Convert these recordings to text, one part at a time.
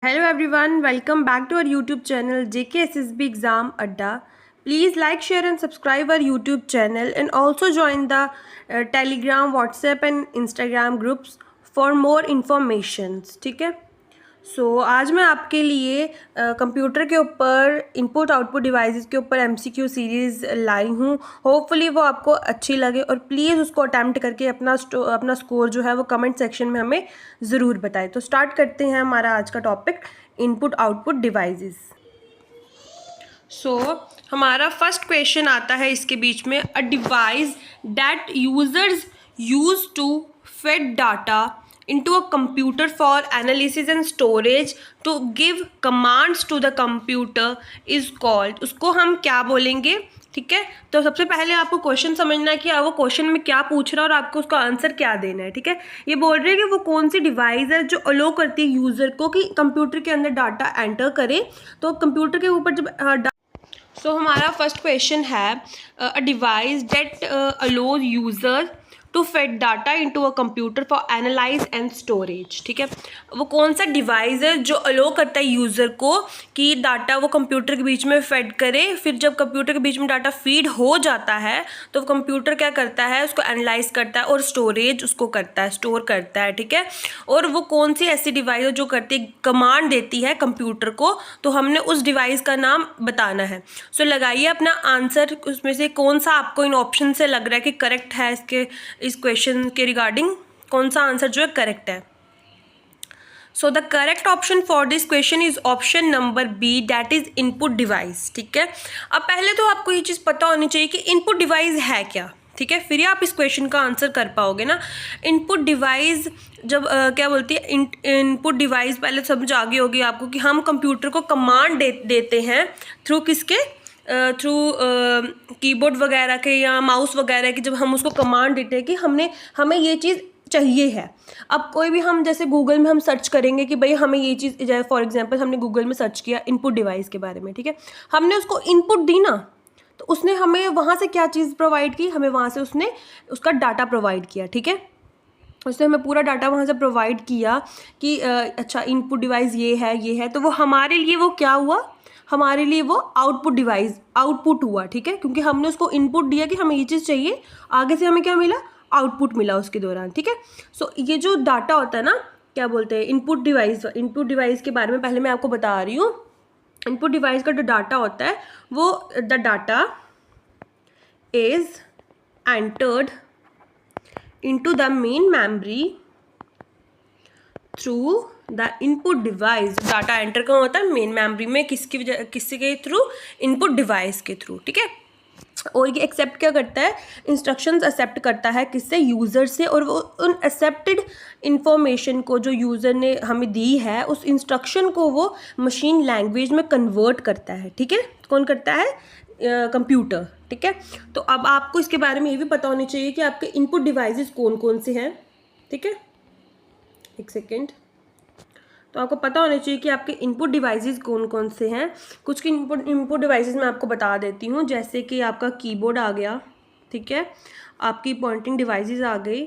Hello everyone, welcome back to our YouTube channel JKSSB Exam Adda. Please like, share and subscribe our YouTube channel and also join the Telegram, WhatsApp and Instagram groups for more informations. ठीक है। आज मैं आपके लिए computer के ऊपर input output devices के ऊपर MCQ सीरीज़ लाई हूँ। होपफुली वो आपको अच्छी लगे और प्लीज़ उसको अटैम्प्ट करके अपना स्कोर जो है वो कमेंट सेक्शन में हमें ज़रूर बताएं। तो स्टार्ट करते हैं हमारा आज का टॉपिक इनपुट आउटपुट डिवाइसेस। हमारा फर्स्ट क्वेश्चन आता है इसके बीच में, a device that users use to fed data into a computer for analysis and storage to give commands to the computer is called, उसको हम क्या बोलेंगे। ठीक है, तो सबसे पहले आपको क्वेश्चन समझना है कि वो क्वेश्चन में क्या पूछ रहा है और आपको उसका आंसर क्या देना है। ठीक है, ये बोल रहे हैं कि वो कौन सी डिवाइस है जो अलो करती है यूज़र को कि कंप्यूटर के अंदर डाटा एंटर करे। तो कंप्यूटर के ऊपर जब हमारा फर्स्ट क्वेश्चन है, a device that allows user to fed data into a computer for analyze and storage. ठीक है, वो कौन सा डिवाइस है जो अलो करता है यूज़र को कि डाटा वो कंप्यूटर के बीच में फेड करे। फिर जब कंप्यूटर के बीच में डाटा फीड हो जाता है तो कंप्यूटर क्या करता है, उसको एनालाइज करता है और स्टोरेज उसको करता है, स्टोर करता है। ठीक है, और वो कौन सी ऐसी डिवाइस है जो करती कमांड देती है कंप्यूटर को, तो हमने उस डिवाइस का नाम बताना है। लगाइए अपना आंसर, उसमें से कौन सा आपको इन ऑप्शन से लग रहा है कि करेक्ट है, इस क्वेश्चन के रिगार्डिंग कौन सा आंसर जो है करेक्ट है। So the correct option for this question is option number B, that is input device. ठीक है, अब पहले तो आपको ये चीज़ पता होनी चाहिए कि इनपुट डिवाइस है क्या। ठीक है, फिर ही आप इस क्वेश्चन का आंसर कर पाओगे ना। इनपुट डिवाइस जब क्या बोलती है, इनपुट डिवाइस पहले समझ आ गई होगी आपको कि हम कंप्यूटर को कमांड देते हैं थ्रू किसके, थ्रू कीबोर्ड वगैरह के या माउस वगैरह के। जब हम उसको कमांड देते हैं कि हमें ये चीज़ चाहिए है। अब कोई भी हम जैसे गूगल में हम सर्च करेंगे कि भाई हमें ये चीज़, फॉर एग्जांपल हमने गूगल में सर्च किया इनपुट डिवाइस के बारे में। ठीक है, हमने उसको इनपुट दी ना, तो उसने हमें वहाँ से क्या चीज़ प्रोवाइड की, हमें वहाँ से उसने उसका डाटा प्रोवाइड किया। ठीक है, उसने हमें पूरा डाटा वहाँ से प्रोवाइड किया कि अच्छा इनपुट डिवाइस ये है, तो वो हमारे लिए वो क्या हुआ, हमारे लिए वो आउटपुट डिवाइस आउटपुट हुआ। ठीक है, क्योंकि हमने उसको इनपुट दिया कि हमें ये चीज़ चाहिए, आगे से हमें क्या मिला, आउटपुट मिला उसके दौरान। ठीक है, ये जो डाटा होता है ना, क्या बोलते हैं, इनपुट डिवाइस के बारे में पहले मैं आपको बता रही हूँ। इनपुट डिवाइस का जो डाटा होता है वो the data is entered into the main memory through the input device. Data enter कहाँ होता है, मेन मेमोरी में, किसके थ्रू, इनपुट डिवाइस के थ्रू। ठीक है, और ये एक्सेप्ट क्या करता है, इंस्ट्रक्शंस एक्सेप्ट करता है किससे, यूज़र से, और वो उन एक्सेप्टेड इंफॉर्मेशन को जो यूज़र ने हमें दी है उस इंस्ट्रक्शन को वो मशीन लैंग्वेज में कन्वर्ट करता है। ठीक है, कौन करता है, कंप्यूटर। ठीक है, तो अब आपको इसके बारे में ये भी पता होनी चाहिए कि आपके इनपुट डिवाइसेस कौन कौन से हैं। ठीक है, एक सेकेंड, तो आपको पता होना चाहिए कि आपके इनपुट डिवाइसेस कौन कौन से हैं। कुछ की इनपुट डिवाइसेस मैं आपको बता देती हूँ, जैसे कि आपका कीबोर्ड आ गया। ठीक है, आपकी पॉइंटिंग डिवाइसेस आ गई,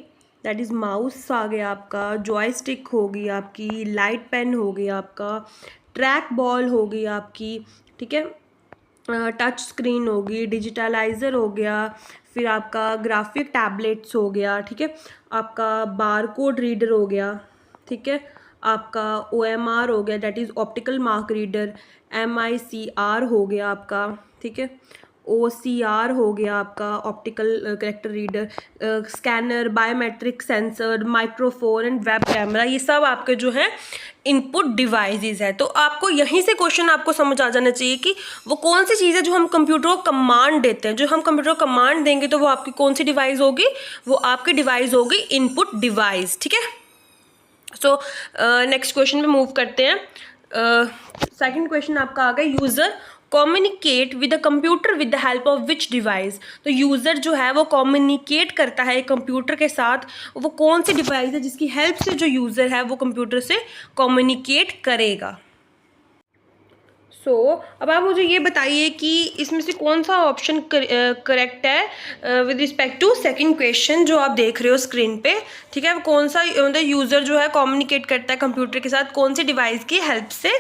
दैट इज़ माउस आ गया, आपका जॉयस्टिक हो गई, आपकी लाइट पेन हो गया, आपका ट्रैक बॉल हो गई आपकी। ठीक है, टच स्क्रीन होगी, डिजिटलाइज़र हो गया, फिर आपका ग्राफिक टैबलेट्स हो गया। ठीक है, आपका बारकोड रीडर हो गया। ठीक है, आपका OMR हो गया, that is optical mark reader, MICR हो गया आपका। ठीक है, OCR हो गया आपका optical character reader, scanner, biometric sensor, microphone and web camera, ये सब आपके जो है इनपुट डिवाइसेस है। तो आपको यहीं से क्वेश्चन आपको समझ आ जाना चाहिए कि वो कौन सी चीज़ है जो हम कंप्यूटर को कमांड देते हैं। जो हम कंप्यूटर को कमांड देंगे तो वो आपकी कौन सी डिवाइस होगी, वो आपकी डिवाइस होगी इनपुट डिवाइस। ठीक है, नेक्स्ट क्वेश्चन पे मूव करते हैं। सेकंड क्वेश्चन आपका आ गया, user communicate with the computer with the help of which device. तो यूज़र जो है वो कम्युनिकेट करता है कंप्यूटर के साथ, वो कौन सी डिवाइस है जिसकी हेल्प से जो यूज़र है वो कंप्यूटर से कम्युनिकेट करेगा। अब आप मुझे ये बताइए कि इसमें से कौन सा ऑप्शन करेक्ट है with respect to second question जो आप देख रहे हो स्क्रीन पे, ठीक है। कौन सा मतलब यूज़र जो है कम्युनिकेट करता है कंप्यूटर के साथ कौन सी डिवाइस की हेल्प से।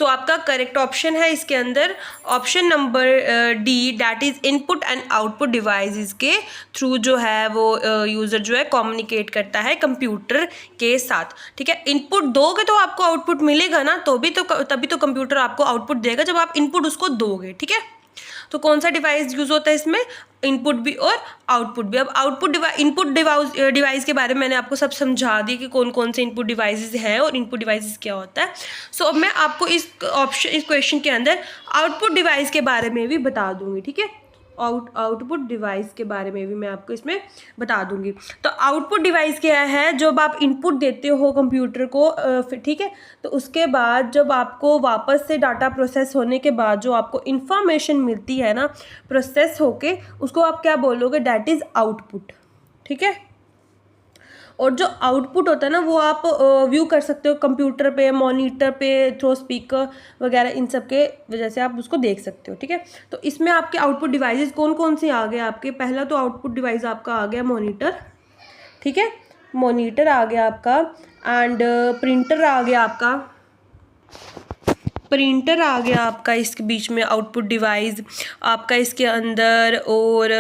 आपका करेक्ट ऑप्शन है इसके अंदर option number D, that is input and output devices के थ्रू जो है वो यूज़र जो है कम्युनिकेट करता है कंप्यूटर के साथ, ठीक है। इनपुट दोगे तो आपको आउटपुट मिलेगा ना, तभी तो कंप्यूटर आपको आउटपुट देगा जब आप इनपुट उसको दोगे, ठीक है। तो कौन सा डिवाइस यूज़ होता है इसमें, इनपुट भी और आउटपुट भी। अब इनपुट डिवाइस के बारे में मैंने आपको सब समझा दिया कि कौन कौन से इनपुट डिवाइसेस हैं और इनपुट डिवाइसेस क्या होता है। अब मैं आपको इस क्वेश्चन के अंदर आउटपुट डिवाइस के बारे में भी बता दूंगी, ठीक है। आउटपुट डिवाइस के बारे में भी मैं आपको इसमें बता दूंगी। तो आउटपुट डिवाइस क्या है, जब आप इनपुट देते हो कंप्यूटर को, ठीक है, तो उसके बाद जब आपको वापस से डाटा प्रोसेस होने के बाद जो आपको इंफॉर्मेशन मिलती है ना प्रोसेस होके, उसको आप क्या बोलोगे, डैट इज़ आउटपुट, ठीक है। और जो आउटपुट होता है ना वो आप व्यू कर सकते हो कंप्यूटर पे, मॉनिटर पे, थ्रू स्पीकर वगैरह, इन सब के वजह से आप उसको देख सकते हो, ठीक है। तो इसमें आपके आउटपुट डिवाइसेस कौन कौन से आ गए आपके, पहला तो आउटपुट डिवाइस आपका आ गया मॉनिटर, ठीक है, मॉनिटर आ गया आपका, एंड प्रिंटर आ गया आपका, प्रिंटर आ गया आपका इसके बीच में आउटपुट डिवाइस आपका इसके अंदर, और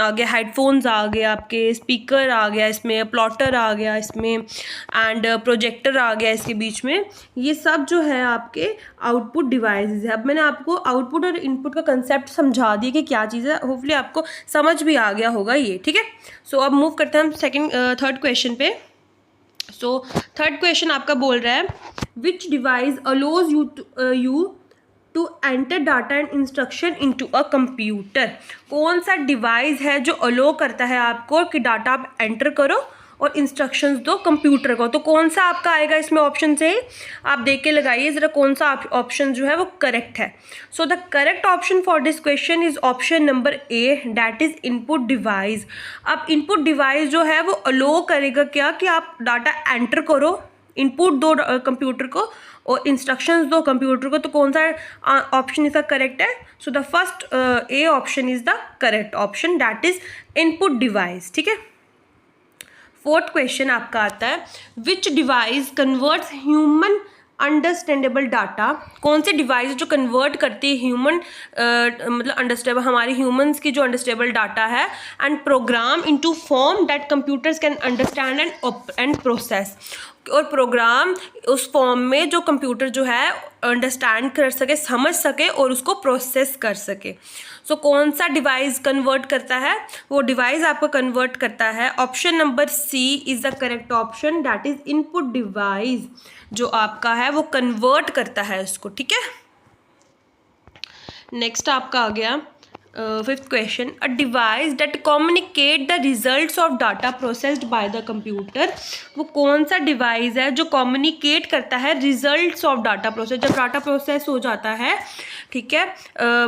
आ गया हेडफोन्स आ गए आपके, स्पीकर आ गया इसमें, प्लॉटर आ गया इसमें, एंड प्रोजेक्टर आ गया इसके बीच में। ये सब जो है आपके आउटपुट डिवाइसेस है। अब मैंने आपको आउटपुट और इनपुट का कंसेप्ट समझा दिया कि क्या चीज़ है, होपफुली आपको समझ भी आ गया होगा ये, ठीक है। अब मूव करते हैं हम थर्ड क्वेश्चन पे। थर्ड क्वेश्चन आपका बोल रहा है which device allows you to enter data and instruction into a computer. कौन सा डिवाइस है जो अलो करता है आपको कि डाटा आप एंटर करो और इंस्ट्रक्शंस दो कंप्यूटर को। तो कौन सा आपका आएगा इसमें ऑप्शन से, आप देख के लगाइए ज़रा कौन सा ऑप्शन जो है वो करेक्ट है। The correct option for this question is option number A, that is input device. अब इनपुट डिवाइस जो है वो अलो करेगा क्या कि आप डाटा एंटर करो, इनपुट दो कंप्यूटर को और इंस्ट्रक्शंस दो कंप्यूटर को। तो कौन सा ऑप्शन इसका करेक्ट है, the first A option is the correct option, that is input device, ठीक है। फोर्थ क्वेश्चन आपका आता है which device converts human understandable data. कौन से डिवाइस जो कन्वर्ट करती है ह्यूमन मतलब अंडरस्टैंडेबल, हमारे ह्यूमंस की जो अंडरस्टैंडेबल डाटा है, and programme into form that computers can understand and process. और प्रोग्राम उस फॉर्म में जो कंप्यूटर जो है अंडरस्टैंड कर सके, समझ सके और उसको प्रोसेस कर सके। कौन सा डिवाइस कन्वर्ट करता है, वो डिवाइस आपको कन्वर्ट करता है option number C is the correct option, that is input device जो आपका है वो कन्वर्ट करता है उसको, ठीक है। नेक्स्ट आपका आ गया fifth question, a device that communicate the results of data processed by the computer. वो कौन सा डिवाइस है जो कम्युनिकेट करता है रिजल्ट्स ऑफ डाटा प्रोसेस, जब डाटा प्रोसेस हो जाता है, ठीक है,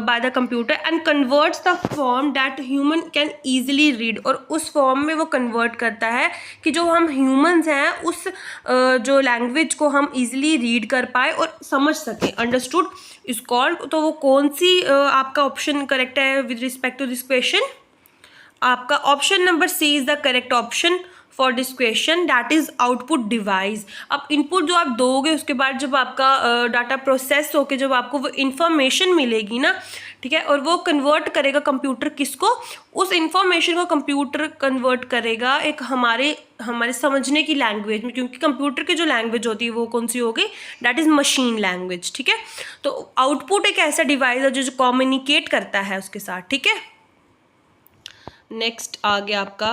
by the computer, and converts the form that human can easily read. और उस फॉर्म में वो कन्वर्ट करता है कि जो हम ह्यूमंस हैं उस जो लैंग्वेज को हम ईजिली रीड कर पाए और समझ सकें, अंडरस्टूड इज कॉल्ड। तो वो कौन सी आपका ऑप्शन करेक्ट है with respect to this question, आपका option number C is the correct option for this question, that is output device. अब इनपुट जो आप दोगे उसके बाद जब आपका डाटा प्रोसेस होके जब आपको वो इन्फॉर्मेशन मिलेगी ना, ठीक है, और वो कन्वर्ट करेगा कंप्यूटर किसको, उस इंफॉर्मेशन को कंप्यूटर कन्वर्ट करेगा एक हमारे समझने की लैंग्वेज में, क्योंकि कंप्यूटर की जो लैंग्वेज होती है वो कौन सी होगी, दैट इज़ मशीन लैंग्वेज, ठीक है। तो आउटपुट एक ऐसा डिवाइस है जो कम्युनिकेट करता है उसके साथ, ठीक है। नेक्स्ट आ गया आपका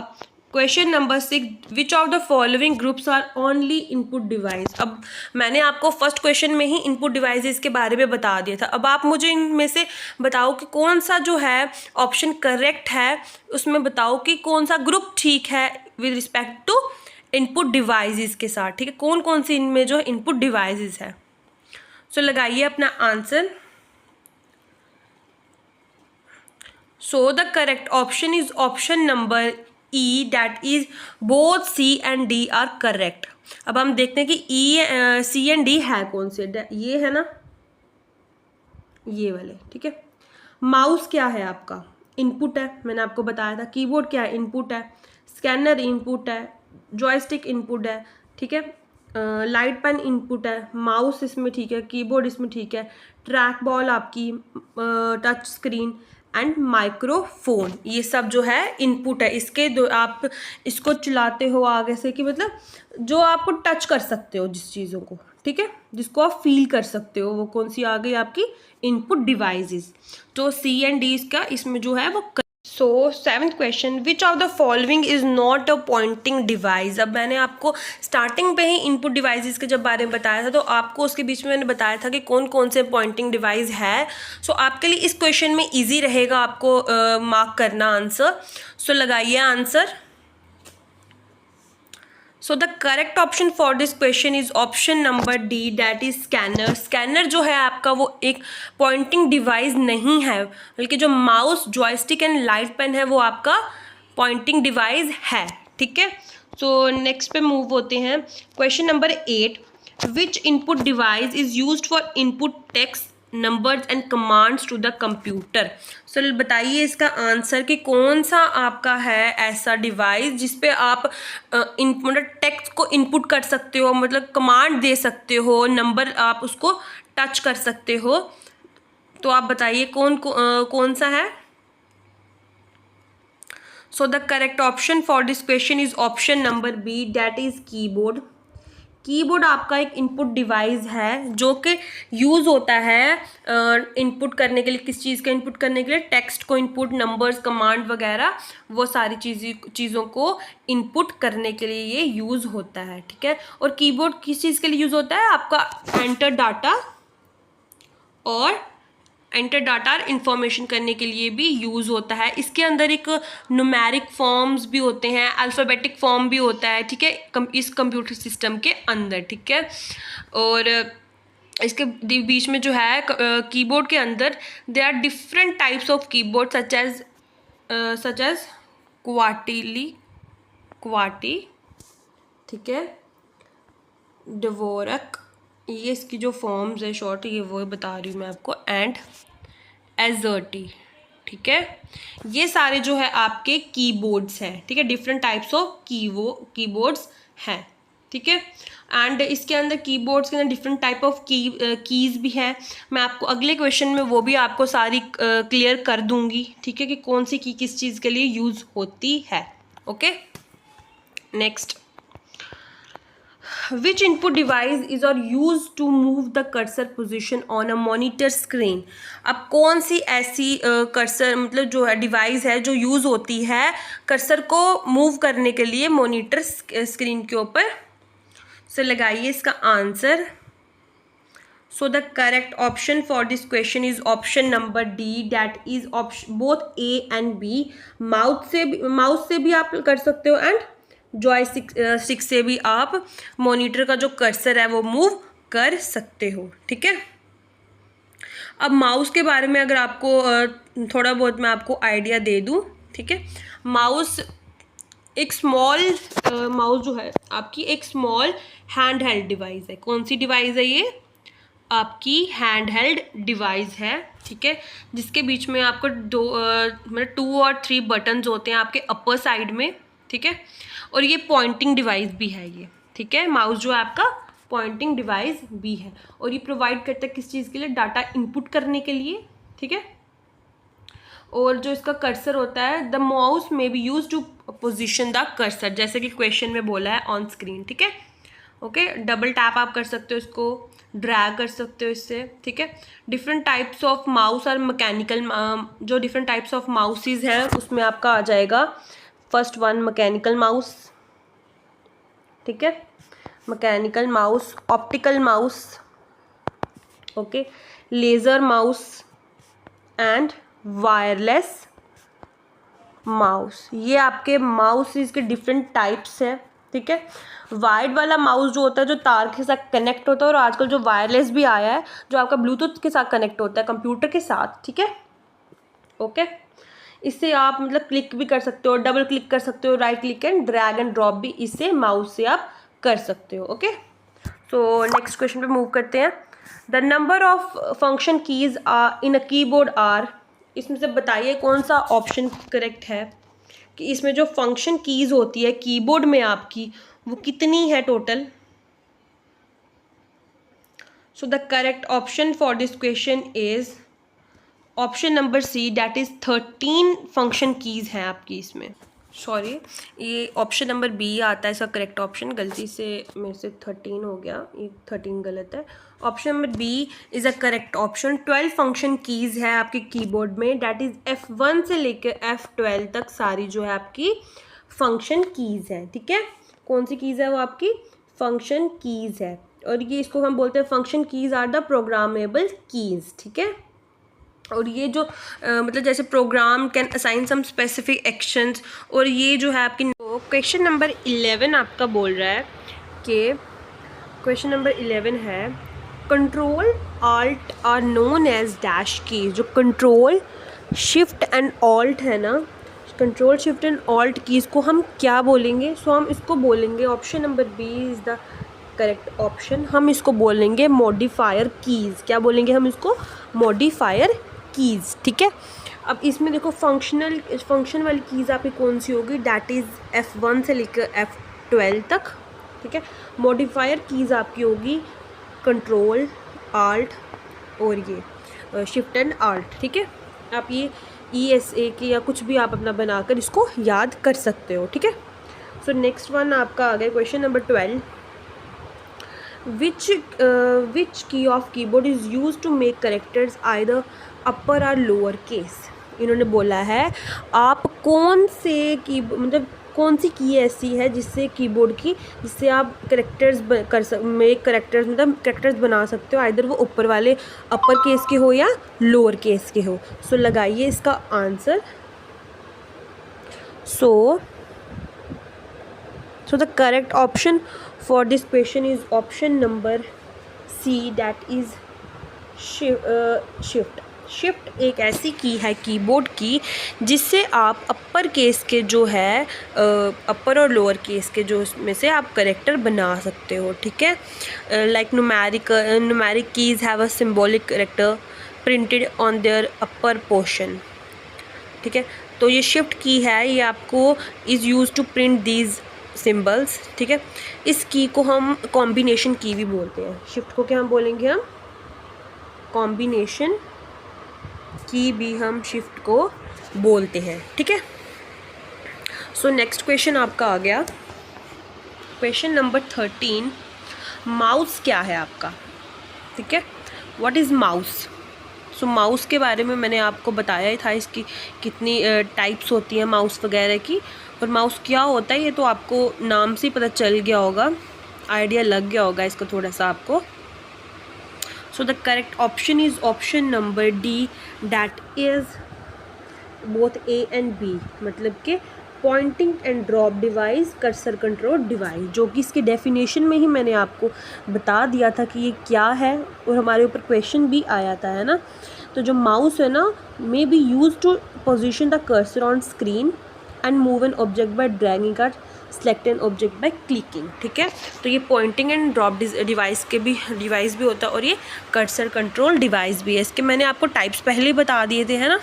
question number 6, which of the following groups are only input device. अब मैंने आपको फर्स्ट क्वेश्चन में ही इनपुट डिवाइसेस के बारे में बता दिया था। अब आप मुझे इनमें से बताओ कि कौन सा जो है ऑप्शन करेक्ट है, उसमें बताओ कि कौन सा ग्रुप ठीक है with respect to input devices के साथ, ठीक है, कौन कौन सी इनमें जो इनपुट डिवाइसेस है। लगाइए अपना answer. The correct option is option number E, that is both C and D are correct. अब हम देखते हैं कि सी एंड डी है कौन से, ये है ना, ये वाले, ठीक है। माउस क्या है आपका, इनपुट है, मैंने आपको बताया था। कीबोर्ड क्या है, इनपुट है। स्कैनर इनपुट है। जॉयस्टिक इनपुट है, ठीक है। लाइट पेन इनपुट है। माउस इसमें ठीक है, कीबोर्ड इसमें ठीक है। ट्रैक बॉल आपकी, टच स्क्रीन एंड माइक्रोफोन, ये सब जो है इनपुट है। इसके दो आप इसको चलाते हो आगे से, कि मतलब जो आपको टच कर सकते हो जिस चीज़ों को, ठीक है, जिसको आप फील कर सकते हो, वो कौन सी आ गई आपकी इनपुट डिवाइसेस। तो सी एंड डी इसका इसमें जो है वो। सो 7th question, which of the following is not a pointing device. अब मैंने आपको स्टार्टिंग पे ही इनपुट डिवाइसेस के जब बारे में बताया था, तो आपको उसके बीच में मैंने बताया था कि कौन कौन से पॉइंटिंग डिवाइस है। सो आपके लिए इस क्वेश्चन में इजी रहेगा आपको मार्क करना आंसर। सो लगाइए answer. So the correct option for this question is option number D, that is scanner. Scanner जो है आपका वो एक पॉइंटिंग डिवाइस नहीं है, बल्कि जो mouse, joystick and light pen है वो आपका पॉइंटिंग डिवाइस है, ठीक है। सो नेक्स्ट पे मूव होते हैं। Question number 8, which input device is used for input text, numbers and commands to the computer. So बताइए इसका आंसर कि कौन सा आपका है ऐसा डिवाइस जिसपे आप मतलब टेक्स्ट को इनपुट कर सकते हो, मतलब कमांड दे सकते हो, नंबर आप उसको टच कर सकते हो। तो आप बताइए कौन सा है। So the correct option for this question is option number B, that is keyboard. Keyboard आपका एक इनपुट डिवाइस है जो कि यूज़ होता है इनपुट करने के लिए। किस चीज़ का इनपुट करने के लिए, टेक्स्ट को इनपुट, नंबर्स, कमांड वगैरह, वो सारी चीज़ों को इनपुट करने के लिए ये यूज़ होता है, ठीक है। और कीबोर्ड किस चीज़ के लिए यूज़ होता है, आपका एंटर डाटा और इंफॉर्मेशन करने के लिए भी यूज़ होता है। इसके अंदर एक न्यूमेरिक फॉर्म्स भी होते हैं, अल्फ़ाबेटिक फॉर्म भी होता है, ठीक है, इस कंप्यूटर सिस्टम के अंदर, ठीक है। और इसके बीच में जो है कीबोर्ड के अंदर there are different types of keyboard such as QWERTY, ठीक है, डवोरक, ये इसकी जो फॉर्म्स है शॉर्ट, ये वो बता रही हूँ मैं आपको, एंड एजर्टी, ठीक है। ये सारे जो है आपके कीबोर्ड्स हैं, ठीक है, डिफरेंट टाइप्स ऑफ कीबोर्ड्स हैं, ठीक है। एंड इसके अंदर कीबोर्ड्स के अंदर डिफरेंट टाइप ऑफ कीज़ भी हैं। मैं आपको अगले क्वेश्चन में वो भी आपको सारी क्लियर कर दूंगी, ठीक है, कि कौन सी की किस चीज़ के लिए यूज़ होती है। Okay, next, which input device is or used to move the cursor position on a monitor screen। अब कौन सी ऐसी कर्सर मतलब जो है डिवाइस है जो यूज़ होती है कर्सर को मूव करने के लिए मॉनिटर स्क्रीन के ऊपर। सो लगाइए इसका answer. So the correct option for this question is option number D, that is option both A and B. Mouse से भी आप कर सकते हो एंड जॉयस्टिक से भी आप मॉनिटर का जो कर्सर है वो मूव कर सकते हो, ठीक है। अब माउस के बारे में अगर आपको थोड़ा बहुत मैं आपको आइडिया दे दूं, ठीक है। माउस एक स्मॉल माउस जो है आपकी एक स्मॉल हैंड हेल्ड डिवाइस है। कौन सी डिवाइस है ये, आपकी हैंड हेल्ड डिवाइस है, ठीक है, जिसके बीच में आपको दो मतलब 2 और 3 बटन्स होते हैं आपके अपर साइड में, ठीक है। और ये पॉइंटिंग डिवाइस भी है ये, ठीक है। माउस जो है आपका पॉइंटिंग डिवाइस भी है और ये प्रोवाइड करता है किस चीज़ के लिए, डाटा इनपुट करने के लिए, ठीक है। और जो इसका कर्सर होता है, द माउस में be use to position the cursor, जैसे कि क्वेश्चन में बोला है, ऑन स्क्रीन, ठीक है। ओके, डबल टैप आप कर सकते हो इसको, ड्रैग कर सकते हो इससे, ठीक है। डिफरेंट टाइप्स ऑफ माउस और मैकेनिकल जो डिफरेंट टाइप्स ऑफ माउसेज हैं उसमें आपका आ जाएगा फर्स्ट वन मैकेनिकल माउस, ठीक है, mechanical mouse, optical mouse, okay, laser mouse and wireless mouse. ये आपके माउस के डिफरेंट टाइप्स हैं, ठीक है। वायर्ड वाला माउस जो होता है जो तार के साथ कनेक्ट होता है, और आजकल जो वायरलेस भी आया है जो आपका ब्लूटूथ के साथ कनेक्ट होता है कंप्यूटर के साथ, ठीक है। ओके, इससे आप मतलब क्लिक भी कर सकते हो, डबल क्लिक कर सकते हो, right click and drag and drop भी इससे माउस से आप कर सकते हो। ओके, तो नेक्स्ट क्वेश्चन पे मूव करते हैं। The number of function keys in a keyboard are, इसमें से बताइए कौन सा ऑप्शन करेक्ट है कि इसमें जो फंक्शन कीज होती है कीबोर्ड में आपकी वो कितनी है total. So the correct option for this question is option number C, that is 13 function keys हैं आपकी इसमें। सॉरी, ये ऑप्शन नंबर बी आता है इसका करेक्ट ऑप्शन, गलती से मेरे से 13 हो गया, ये 13 गलत है। Option number B is a correct option. 12 function keys है आपके कीबोर्ड में, डैट इज़ F1 से लेकर F12 तक सारी जो है आपकी फंक्शन कीज़ है। ठीक है, कौन सी कीज़ है वो आपकी फंक्शन कीज़ है, और ये इसको हम बोलते हैं function keys are the programmable keys. ठीक है, और ये जो मतलब जैसे program can assign some specific actions, और ये जो है आपकी क्वेश्चन नंबर 11 आपका बोल रहा है कि क्वेश्चन नंबर 11 है control alt are known as dash key. जो कंट्रोल शिफ्ट एंड ऑल्ट है ना, control shift and alt keys को हम क्या बोलेंगे? सो हम इसको बोलेंगे, option number B is the correct option, हम इसको बोलेंगे मॉडिफायर कीज़। क्या बोलेंगे हम इसको? Modifier keys. ठीक है, अब इसमें देखो फंक्शन वाली कीज़ आपकी कौन सी होगी? डैट इज़ F1 से लेकर F12 तक। ठीक है, मॉडिफायर कीज़ आपकी होगी कंट्रोल आल्ट और ये शिफ्ट एंड आल्ट। ठीक है, आप ये ESA के या कुछ भी आप अपना बनाकर इसको याद कर सकते हो। ठीक है, सो नेक्स्ट वन आपका आ गया question number 12, which key of keyboard is used to make characters either upper or lower case। इन्होंने बोला है आप कौन से की मतलब कौन सी की ऐसी है जिससे कीबोर्ड की जिससे आप करेक्टर्स मेक करेक्टर्स मतलब करेक्टर्स बना सकते हो, आइदर वो ऊपर वाले अपर केस के हो या लोअर केस के हो। सो लगाइए इसका answer. So the correct option for this question is option number C, that is shift एक ऐसी की है कीबोर्ड की जिससे आप अपर केस के जो है अपर और लोअर केस के जो उसमें से आप करेक्टर बना सकते हो। ठीक है, like numeric keys have a symbolic character printed on their upper portion. ठीक है, तो ये शिफ्ट की है, ये आपको is use to print these symbols. ठीक है, इस की को हम कॉम्बिनेशन की भी बोलते हैं। शिफ्ट को क्या हम बोलेंगे? हम कॉम्बिनेशन की भी हम शिफ्ट को बोलते हैं। ठीक है, सो नेक्स्ट क्वेश्चन आपका आ गया क्वेश्चन नंबर 13, माउस क्या है आपका? ठीक है, what is mouse? So mouse के बारे में मैंने आपको बताया ही था, इसकी कितनी टाइप्स होती हैं माउस वगैरह की, और माउस क्या होता है ये तो आपको नाम से ही पता चल गया होगा, आइडिया लग गया होगा इसका थोड़ा सा आपको। So the correct option is option number D, that is both A and B, मतलब कि pointing and drop device, cursor control device, जो कि इसकी डेफिनेशन में ही मैंने आपको बता दिया था कि ये क्या है, और हमारे ऊपर क्वेश्चन भी आया था, है ना। तो जो माउस है ना, may be use to position the cursor on screen and move an object by dragging और select an object by clicking. ठीक है, तो ये पॉइंटिंग एंड ड्रॉप डिवाइस के भी डिवाइस भी होता है, और ये कर्सर कंट्रोल डिवाइस भी है। इसके मैंने आपको टाइप्स पहले ही बता दिए थे, है ना।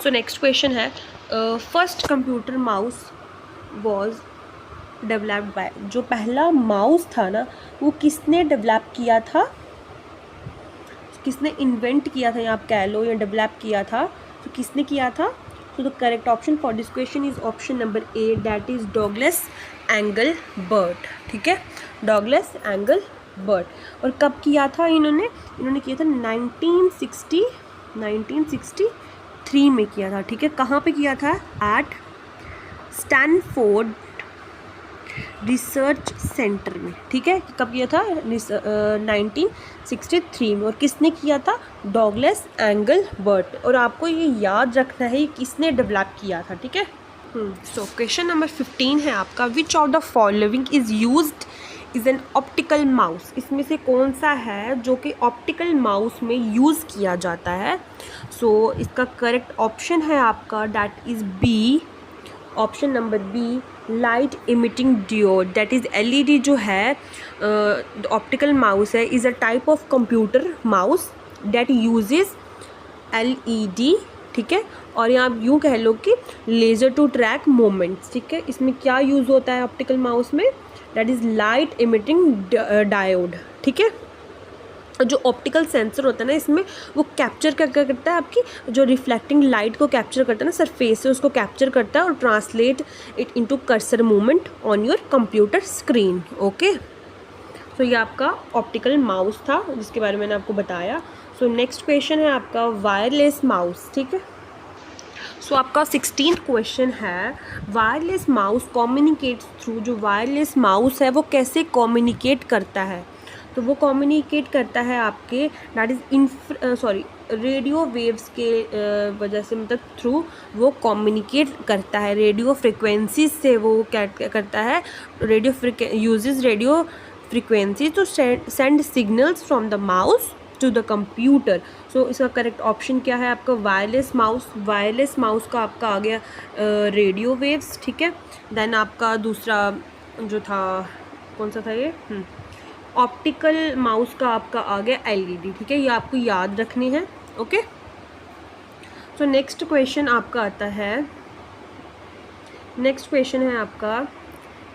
सो नेक्स्ट क्वेश्चन है first computer mouse was developed by, जो पहला माउस था ना वो किसने डेवलप किया था, किसने इन्वेंट किया था, या आप कह लो या डेवलप किया था, तो किसने किया था? तो the correct option for this question is option number A, that is Douglas Engelbart. ठीक है, डॉगलस एंगलबर्ट। और कब किया था इन्होंने किया था 1963 में किया था। ठीक है, कहाँ पे किया था? एट स्टैनफोर्ड रिसर्च सेंटर में। ठीक है, कब किया था? 1963 में। और किसने किया था? Douglas Engelbart. और आपको ये याद रखना है किसने डेवलप किया था। ठीक है, सो क्वेश्चन नंबर 15 है आपका, which of the following is used is an optical mouse. इसमें से कौन सा है जो कि ऑप्टिकल माउस में यूज़ किया जाता है? सो इसका करेक्ट ऑप्शन है आपका, that is B, option number B, light emitting diode, that is LED जो है ऑप्टिकल माउस है, is a type of computer mouse that uses LED, ठीक है। और यहाँ आप यूँ कह लो कि लेज़र टू ट्रैक मोमेंट्स, ठीक है। इसमें क्या यूज़ होता है ऑप्टिकल माउस में, that is light emitting diode, ठीक है। जो ऑप्टिकल सेंसर होता है ना इसमें, वो कैप्चर क्या करता है, आपकी जो रिफ्लेक्टिंग लाइट को कैप्चर करता है ना सरफेस से, उसको कैप्चर करता है और translate it into cursor movement on your computer screen. Okay, so ये आपका ऑप्टिकल माउस था जिसके बारे में मैंने आपको बताया। सो नेक्स्ट क्वेश्चन है आपका वायरलेस माउस, ठीक है। सो आपका 16th क्वेश्चन है वायरलेस माउस कम्युनिकेट्स थ्रू, जो वायरलेस माउस है वो कैसे कम्युनिकेट करता है, तो वो कम्युनिकेट करता है आपके दैट इज़ रेडियो वेव्स के वजह से, मतलब थ्रू वो कम्युनिकेट करता है, रेडियो फ्रिक्वेंसीज से वो क्या करता है, uses radio frequency to send signals from the mouse to the computer. So इसका करेक्ट ऑप्शन क्या है आपका वायरलेस माउस। वायरलेस माउस का आपका आ गया रेडियो वेव्स, ठीक है। देन आपका दूसरा जो था कौन सा था ये, ऑप्टिकल माउस का आपका आ गया LED, ठीक है। ये आपको याद रखनी है। ओके, सो नेक्स्ट क्वेश्चन आपका आता है, नेक्स्ट क्वेश्चन है आपका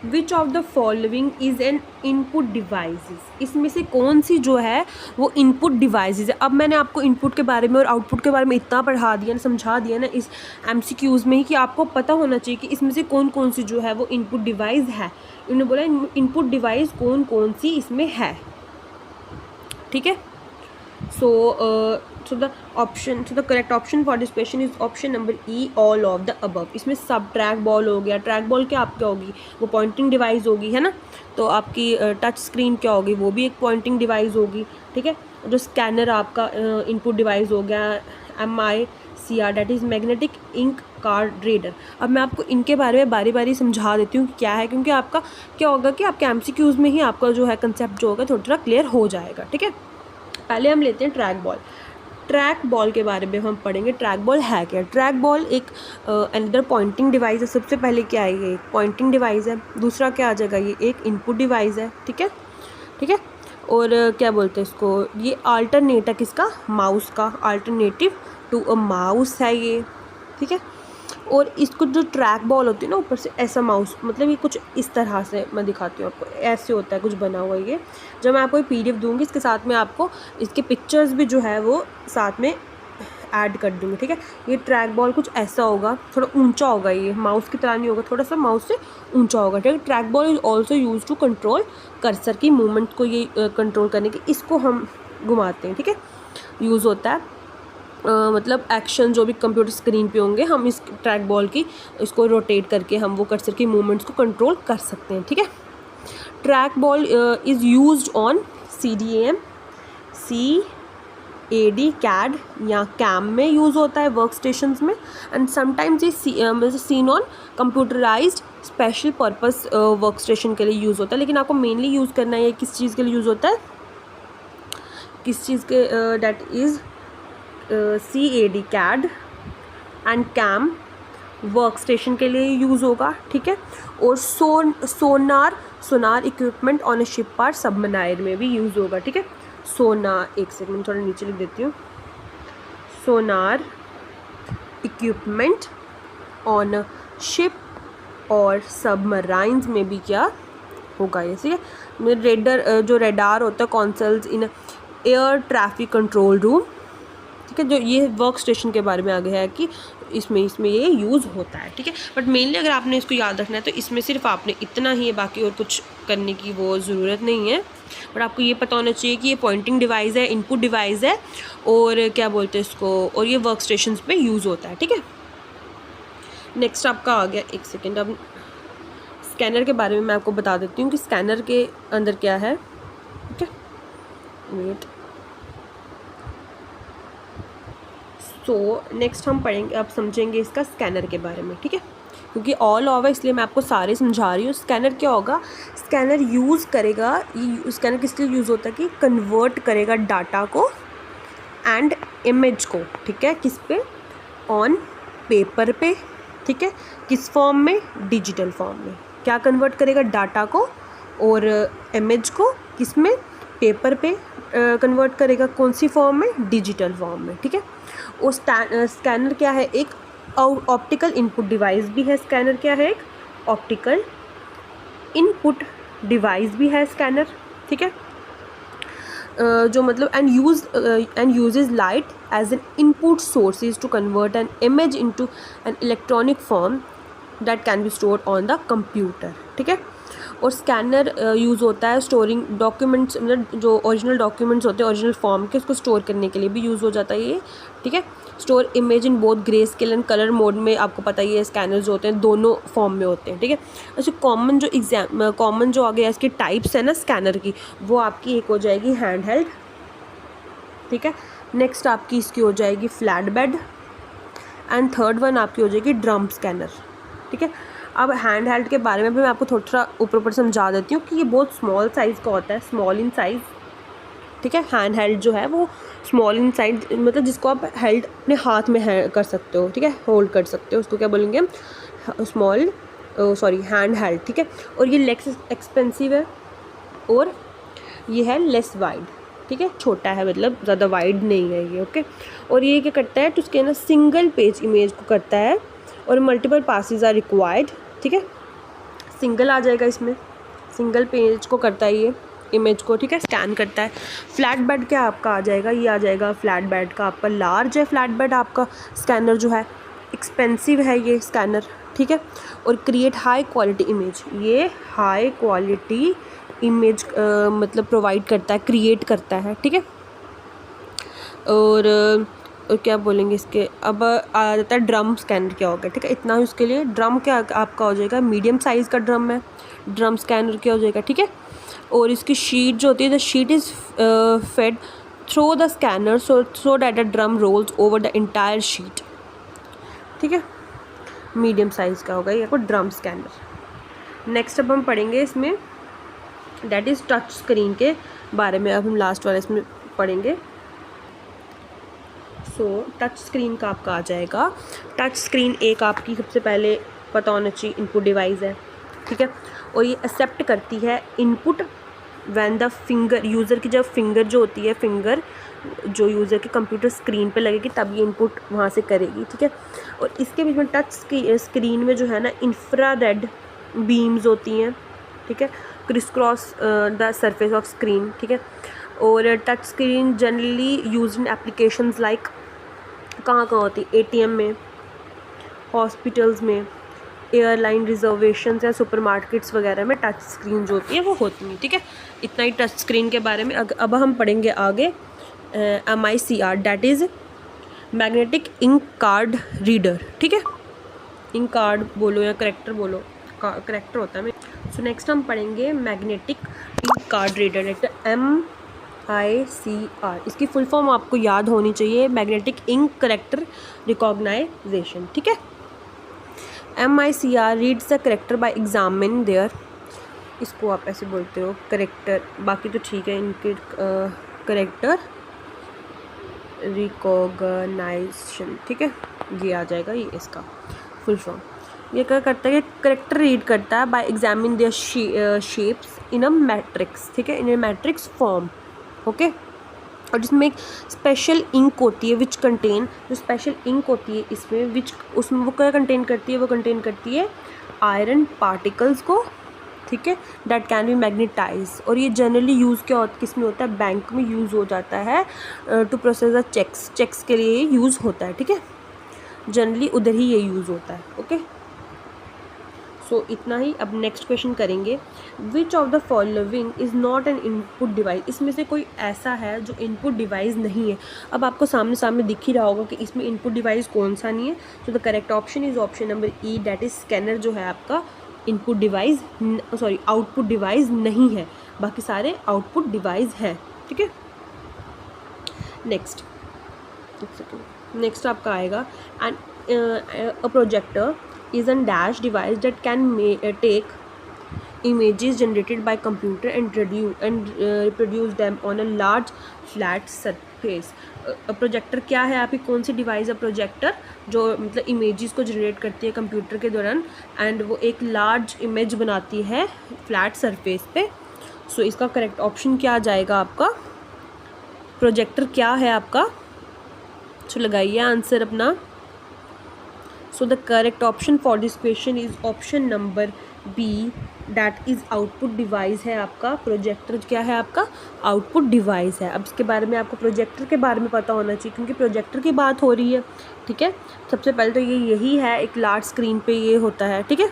which of the following is an input devices, इसमें से कौन सी जो है वो इनपुट डिवाइसेस है। अब मैंने आपको इनपुट के बारे में और आउटपुट के बारे में इतना पढ़ा दिया ना, समझा दिया ना इस MCQs में ही, कि आपको पता होना चाहिए कि इसमें से कौन कौन सी जो है वो इनपुट डिवाइस है। इन्होंने बोला इनपुट डिवाइस कौन कौन सी इसमें है, ठीक है। So the correct option for this question is option number E, all of the above. इसमें सब ट्रैक बॉल हो गया, ट्रैक बॉल क्या आपका होगी, वो पॉइंटिंग डिवाइस होगी, है ना। तो आपकी टच स्क्रीन क्या होगी, वो भी एक पॉइंटिंग डिवाइस होगी, ठीक है। जो स्कैनर आपका इनपुट डिवाइस हो गया, MICR that is magnetic ink card reader. अब मैं आपको इनके बारे में बारी बारी समझा देती हूँ क्या है, क्योंकि आपका क्या होगा कि आपके MCQs में ही आपका जो है कंसेप्ट जो होगा थोड़ा क्लियर हो जाएगा, ठीक है। पहले हम लेते हैं ट्रैक बॉल। ट्रैक बॉल के बारे में हम पढ़ेंगे, ट्रैक बॉल है क्या। ट्रैक बॉल एक अनदर पॉइंटिंग डिवाइस है। सबसे पहले क्या है, ये एक पॉइंटिंग डिवाइस है। दूसरा क्या आ जाएगा, ये एक इनपुट डिवाइस है, ठीक है, ठीक है। और क्या बोलते हैं इसको, ये अल्टरनेट है किसका, माउस का, अल्टरनेटिव टू अ माउस है ये, ठीक है। और इसको जो ट्रैक बॉल होती है ना ऊपर से ऐसा माउस, मतलब ये कुछ इस तरह से मैं दिखाती हूँ आपको, ऐसे होता है कुछ बना हुआ ये। जब मैं आपको PDF दूंगी इसके साथ में आपको इसके पिक्चर्स भी जो है वो साथ में ऐड कर दूँगी, ठीक है। ये ट्रैक बॉल कुछ ऐसा होगा, थोड़ा ऊंचा होगा, ये माउस की तरह नहीं होगा, थोड़ा सा माउस से ऊंचा होगा, ठीक है। Track ball is also use to control cursor की मूवमेंट को, ये कंट्रोल करने की, इसको हम घुमाते हैं, ठीक है। यूज़ होता है मतलब एक्शन जो भी कंप्यूटर स्क्रीन पे होंगे, हम इस ट्रैक बॉल की इसको रोटेट करके हम वो कर्सर की मूवमेंट्स को कंट्रोल कर सकते हैं, ठीक है। Track ball is used on CDM, CAD, CAD या CAM में यूज़ होता है वर्क स्टेशंस में, एंड समटाइम्स ये seen on computerized special purpose work station के लिए यूज़ होता है। लेकिन आपको मेनली यूज़ करना है किस चीज़ के लिए यूज़ होता है, किस चीज़ के, that is CAD, CAD and CAM work station के लिए यूज़ होगा, ठीक है। और सोनार इक्विपमेंट ऑन अ शिप और सबमराइन में भी यूज़ होगा, ठीक है। सोनार, एक सेकंड थोड़ा नीचे लिख देती हूँ, सोनार इक्विपमेंट ऑन अ शिप और सबमराइन्स में भी क्या होगा ये, ठीक है। रेडर, जो रेडार होता है, consoles in air traffic control room, ठीक है। जो ये वर्क स्टेशन के बारे में आ गया है कि इसमें ये यूज़ होता है, ठीक है। बट मेनली अगर आपने इसको याद रखना है तो इसमें सिर्फ आपने इतना ही है, बाकी और कुछ करने की वो ज़रूरत नहीं है। बट आपको ये पता होना चाहिए कि ये पॉइंटिंग डिवाइस है, इनपुट डिवाइस है, और क्या बोलते हैं इसको, और ये वर्क स्टेशन पे यूज़ होता है, ठीक है। नेक्स्ट आपका आ गया, एक सेकेंड, अब स्कैनर के बारे में मैं आपको बता देती हूँ कि स्कैनर के अंदर क्या है, ठीक है। वेट, तो नेक्स्ट हम पढ़ेंगे, अब समझेंगे इसका स्कैनर के बारे में, ठीक है। क्योंकि ऑल ओवर इसलिए मैं आपको सारे समझा रही हूँ। स्कैनर क्या होगा, स्कैनर यूज़ करेगा, ये स्कैनर किस लिए यूज़ होता है कि कन्वर्ट करेगा डाटा को एंड इमेज को, ठीक है, किस पे, ऑन पेपर पे, ठीक है, किस फॉर्म में, डिजिटल फॉर्म में, क्या कन्वर्ट करेगा, डाटा को और इमेज को, किसमें, पेपर पे कन्वर्ट करेगा, कौन सी फॉर्म में, डिजिटल फॉर्म में, ठीक है। और स्कैनर क्या है, एक ऑप्टिकल इनपुट डिवाइस भी है। स्कैनर क्या है, एक ऑप्टिकल इनपुट डिवाइस भी है स्कैनर, ठीक है। जो मतलब and uses light as an input sources to convert an image into an electronic form that can be stored on the computer, ठीक है। और स्कैनर यूज़ होता है स्टोरिंग डॉक्यूमेंट्स, मतलब जो ओरिजिनल डॉक्यूमेंट्स होते हैं ओरिजिनल फॉर्म के, उसको स्टोर करने के लिए भी यूज़ हो जाता है ये, ठीक है। Store image in both grey scale and colour mode में, आपको पता ही है स्कैनर्स जो होते हैं दोनों फॉर्म में होते हैं, ठीक है। अच्छा, कॉमन जो आगे इसकी टाइप्स है ना स्कैनर की, वो आपकी एक हो जाएगी हैंड हेल्ड, ठीक है। नेक्स्ट आपकी इसकी हो जाएगी flat bed and third one आपकी हो जाएगी ड्रम स्कैनर, ठीक है। अब हैंड हेल्ड के बारे में भी मैं आपको थोड़ा ऊपर ऊपर समझा देती हूँ कि ये बहुत स्मॉल साइज़ का होता है, स्मॉल इन साइज़, ठीक है। हैंड हेल्ड जो है वो स्मॉल इन साइज, मतलब जिसको आप हेल्ड अपने हाथ में कर सकते हो, ठीक है, होल्ड कर सकते हो, उसको क्या बोलेंगे हम, स्मॉल हैंड हेल्ड, ठीक है। और ये लेस एक्सपेंसिव है और ये है लेस वाइड, ठीक है, छोटा है, मतलब ज़्यादा वाइड नहीं है ये, ओके। और ये क्या करता है, तो उसके ना सिंगल पेज इमेज को करता है और मल्टीपल पासेस आर रिक्वायर्ड, ठीक है। सिंगल आ जाएगा इसमें, सिंगल पेज को करता है ये इमेज को, ठीक है, स्कैन करता है। फ्लैट बेड क्या आपका आ जाएगा, ये आ जाएगा फ्लैट बेड का आपका लार्ज है, फ्लैट बेड आपका स्कैनर जो है एक्सपेंसिव है ये स्कैनर, ठीक है। और क्रिएट हाई क्वालिटी इमेज, ये हाई क्वालिटी इमेज मतलब प्रोवाइड करता है, क्रिएट करता है, ठीक है। और क्या बोलेंगे इसके, अब आ जाता है ड्रम स्कैनर क्या होगा, ठीक है। इतना ही उसके लिए ड्रम क्या आपका हो जाएगा, मीडियम साइज़ का ड्रम है, ड्रम स्कैनर क्या हो जाएगा, ठीक है। और इसकी शीट जो होती है, the sheet is fed through the scanner so that the drum rolls over the entire sheet, ठीक है। मीडियम साइज़ का होगा ये आपको ड्रम स्कैनर। नेक्स्ट अब हम पढ़ेंगे इसमें दैट इज़ टच स्क्रीन के बारे में, अब हम लास्ट वाले इसमें पढ़ेंगे। सो टच स्क्रीन का आपका आ जाएगा, टच स्क्रीन एक आपकी सबसे पहले पता होना चाहिए इनपुट डिवाइस है, ठीक है। और ये एक्सेप्ट करती है input when the finger, user की जब फिंगर जो होती है, फिंगर जो यूज़र के कंप्यूटर स्क्रीन पे लगेगी तब ये इनपुट वहाँ से करेगी, ठीक है। और इसके बीच में टच स्क्रीन में जो है ना इंफ्रारेड बीम्स होती हैं, ठीक है, criss cross the surface of screen, ठीक है। और touch screen generally use in applications like, कहाँ होती है, ATM में, हॉस्पिटल्स में, एयरलाइन रिजर्वेशन या सुपरमार्केट्स वगैरह में टच स्क्रीन जो होती है वो होती है, ठीक है। इतना ही टच स्क्रीन के बारे में। अब हम पढ़ेंगे आगे MICR, that is magnetic ink card reader, ठीक है। इंक कार्ड बोलो या करेक्टर बोलो, करेक्टर होता है। सो नेक्स्ट हम पढ़ेंगे magnetic ink card reader, MICR। इसकी फुल फॉर्म आपको याद होनी चाहिए, मैग्नेटिक इंक करेक्टर रिकॉग्नाइजेशन, ठीक है। MICR reads the character by examine their, इसको आप ऐसे बोलते हो करेक्टर, बाकी तो ठीक है, इनके करेक्टर रिकॉग्नाइजेशन, ठीक है, ये आ जाएगा, ये इसका फुल फॉर्म। ये क्या करता है, करेक्टर रीड करता है by examine their shapes in a matrix, ठीक है, in a matrix form, okay. और जिसमें एक स्पेशल इंक होती है विच कंटेन, जो स्पेशल इंक होती है इसमें विच, उसमें वो क्या कंटेन करती है, वो कंटेन करती है आयरन पार्टिकल्स को, ठीक है, दैट कैन बी मैग्नेटाइज। और ये जनरली यूज़ क्या होता है, किस में होता है, बैंक में यूज़ हो जाता है टू प्रोसेस द चेक्स के लिए यूज़ होता है, ठीक है, जनरली उधर ही ये यूज़ होता है, ओके। सो इतना ही। अब नेक्स्ट क्वेश्चन करेंगे, विच of the following is not an input device, इसमें से कोई ऐसा है जो इनपुट डिवाइस नहीं है। अब आपको सामने दिख ही रहा होगा कि इसमें इनपुट डिवाइस कौन सा नहीं है। So the correct option is option number E, that is scanner जो है आपका input device, sorry output device नहीं है, बाकी सारे आउटपुट डिवाइस है, ठीक है। नेक्स्ट आपका आएगा and a projector is a dash device that can take images generated by computer and reproduce them on a large flat surface. Projector क्या है आपकी, कौन सी डिवाइस है प्रोजेक्टर, जो मतलब इमेजेस को जनरेट करती है कंप्यूटर के दौरान एंड वो एक लार्ज इमेज बनाती है फ्लैट सरफेस पे. सो इसका करेक्ट ऑप्शन क्या आ जाएगा आपका, प्रोजेक्टर क्या है आपका. सो लगाइए आंसर अपना. So the correct option for this question is option number B, that is output device है आपका. प्रोजेक्टर क्या है आपका, आउटपुट डिवाइस है. अब इसके बारे में आपको प्रोजेक्टर के बारे में पता होना चाहिए क्योंकि प्रोजेक्टर की बात हो रही है. ठीक है, सबसे पहले तो ये यही है, एक लार्ज स्क्रीन पे ये होता है. ठीक है,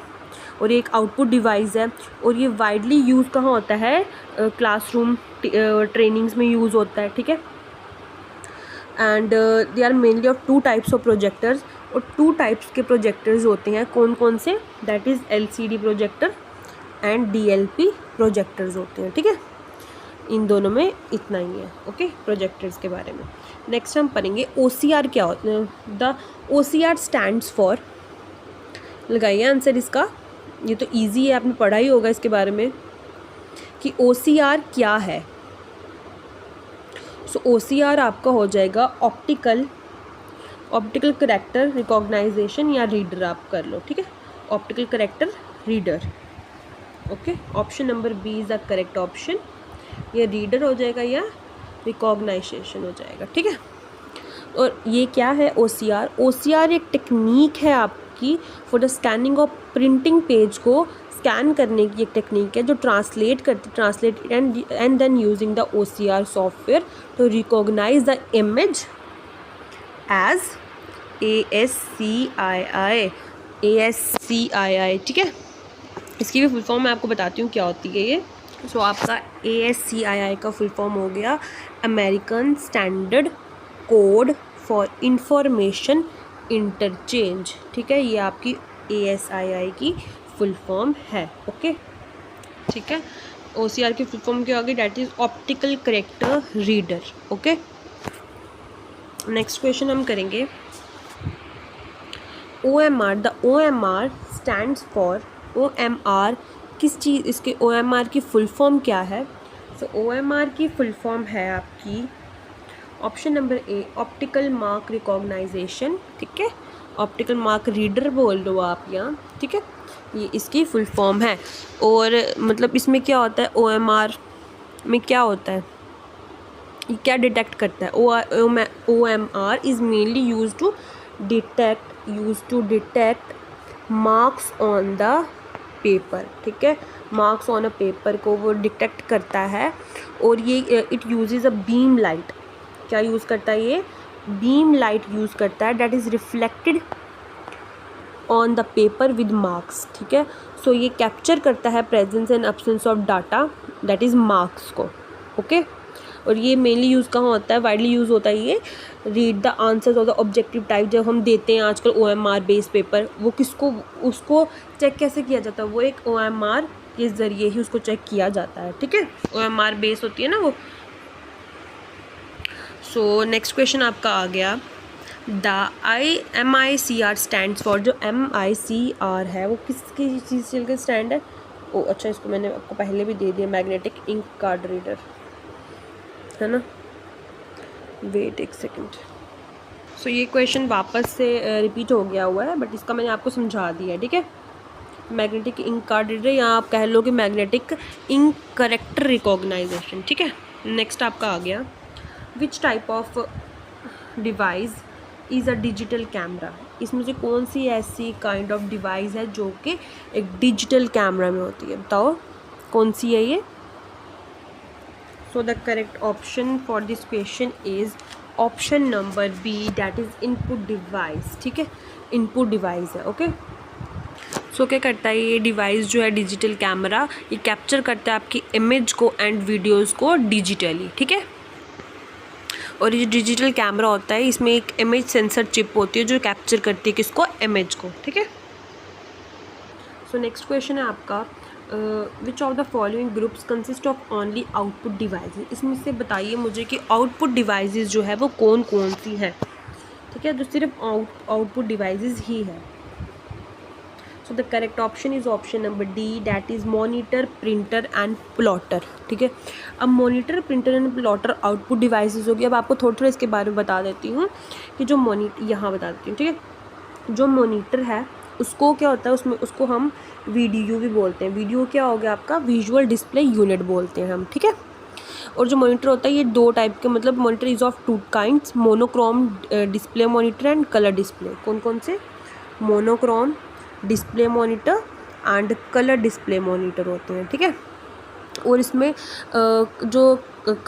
और ये एक आउटपुट डिवाइस है और ये वाइडली यूज़ कहाँ होता है, क्लासरूम ट्रेनिंग्स में यूज़ होता है. ठीक है, and they are mainly of 2 types of projectors. और 2 टाइप्स के प्रोजेक्टर्स होते हैं, कौन कौन से, that is LCD projector and DLP projectors होते हैं. ठीक है, इन दोनों में इतना ही है. ओके, प्रोजेक्टर्स के बारे में. नेक्स्ट हम पढ़ेंगे OCR क्या होता है. द OCR स्टैंड्स फॉर, लगाइए आंसर इसका. ये तो ईजी है, आपने पढ़ा ही होगा इसके बारे में कि OCR क्या है. सो OCR आपका हो जाएगा ऑप्टिकल करेक्टर रिकॉग्नाइजेशन या रीडर, आप कर लो. ठीक है, optical character reader. Okay, option number B is the correct option. ये रीडर हो जाएगा या रिकॉग्नाइजेशन हो जाएगा. ठीक है, और ये क्या है OCR. OCR एक टेक्निक है आपकी for the scanning of printing page को स्कैन करने की एक टेक्निक है जो translate and then using the OCR software to recognize the image as ASCII. ठीक है, इसकी भी फुल फॉर्म मैं आपको बताती हूँ क्या होती है ये. सो आपका ASCII का फुल फॉर्म हो गया American standard code for information interchange. ठीक है, ये आपकी ASCII की फुल फॉर्म है. ओके, ठीक है, OCR की फुल फॉर्म क्या होगी, that is optical character reader. Okay, next question हम करेंगे OMR. The OMR stands for, OMR किस चीज़, इसके OMR की फुल फॉर्म क्या है. सो OMR की फुल फॉर्म है आपकी option number A, optical mark recognition. ठीक है, ऑप्टिकल मार्क रीडर बोल दो आप यहाँ. ठीक है, ये इसकी फुल फॉर्म है. और मतलब इसमें क्या होता है, OMR में क्या होता है, ये क्या डिटेक्ट करता है. OMR is mainly use to detect marks on the paper. ठीक है, मार्क्स ऑन अ पेपर को वो डिटेक्ट करता है. और ये it uses a beam light. क्या यूज़ करता है, ये बीम लाइट यूज़ करता है that is reflected on the paper with marks. ठीक है, सो ये कैप्चर करता है presence and absence of data that is marks को. ओके, और ये मेनली यूज़ कहाँ होता है, वाइडली यूज़ होता है ये read the answers of the objective type. जब हम देते हैं आजकल OMR बेस्ड पेपर, वो किसको, उसको चेक कैसे किया जाता है, वो एक OMR के ज़रिए ही उसको चेक किया जाता है. ठीक है, OMR बेस होती है ना वो. सो नेक्स्ट क्वेश्चन आपका आ गया, द MICR स्टैंड्स फॉर. जो MICR है वो किसकी चीज़ के स्टैंड है. ओ अच्छा, इसको मैंने आपको पहले भी दे दिया, मैग्नेटिक इंक कार्ड रीडर है ना. वेट एक सेकंड. सो ये क्वेश्चन वापस से रिपीट हो गया हुआ है बट इसका मैंने आपको समझा दिया है. ठीक है, मैग्नेटिक इंक कार्ड रीडर या आप कह लो कि मैग्नेटिक इंक करेक्टर रिकॉग्नाइजेशन. ठीक है, नेक्स्ट आपका आ गया, विच type of device is a digital camera. इसमें से कौन सी ऐसी काइंड ऑफ डिवाइस है जो कि एक डिजिटल कैमरा में होती है, बताओ कौन सी है ये. So the correct option for this question is option number B, that is input device. ठीक है, input device है. ओके, सो क्या करता है ये डिवाइस जो है डिजिटल कैमरा, ये कैप्चर करता है आपकी इमेज को एंड वीडियोस को डिजिटली. ठीक है, और ये जो डिजिटल कैमरा होता है इसमें एक इमेज सेंसर चिप होती है जो कैप्चर करती है किसको, इमेज को. ठीक है, सो नेक्स्ट क्वेश्चन है आपका, which of the following groups consist of only output devices. इसमें से बताइए मुझे कि आउटपुट डिवाइसेस जो है वो कौन कौन सी है. ठीक है, जो सिर्फ आउटपुट डिवाइसेस ही है. So the correct option is option number D, that is monitor, printer and plotter. ठीक है, अब monitor, printer and plotter output devices होगी। अब आपको थोड़ा थोड़ा इसके बारे में बता देती हूँ कि जो यहाँ बता देती हूँ। ठीक है, जो मॉनिटर है उसको क्या होता है, उसमें उसको हम वीडीयू भी बोलते हैं। वीडियो क्या हो गया आपका, विजुअल डिस्प्ले यूनिट बोलते हैं हम। ठीक है, और जो मॉनिटर होता है ये दो टाइप के, मतलब monitor is of two kinds, monochrome display monitor and colour display. कौन कौन से, monochrome display monitor and colour display monitor होते हैं। ठीक है, और इसमें जो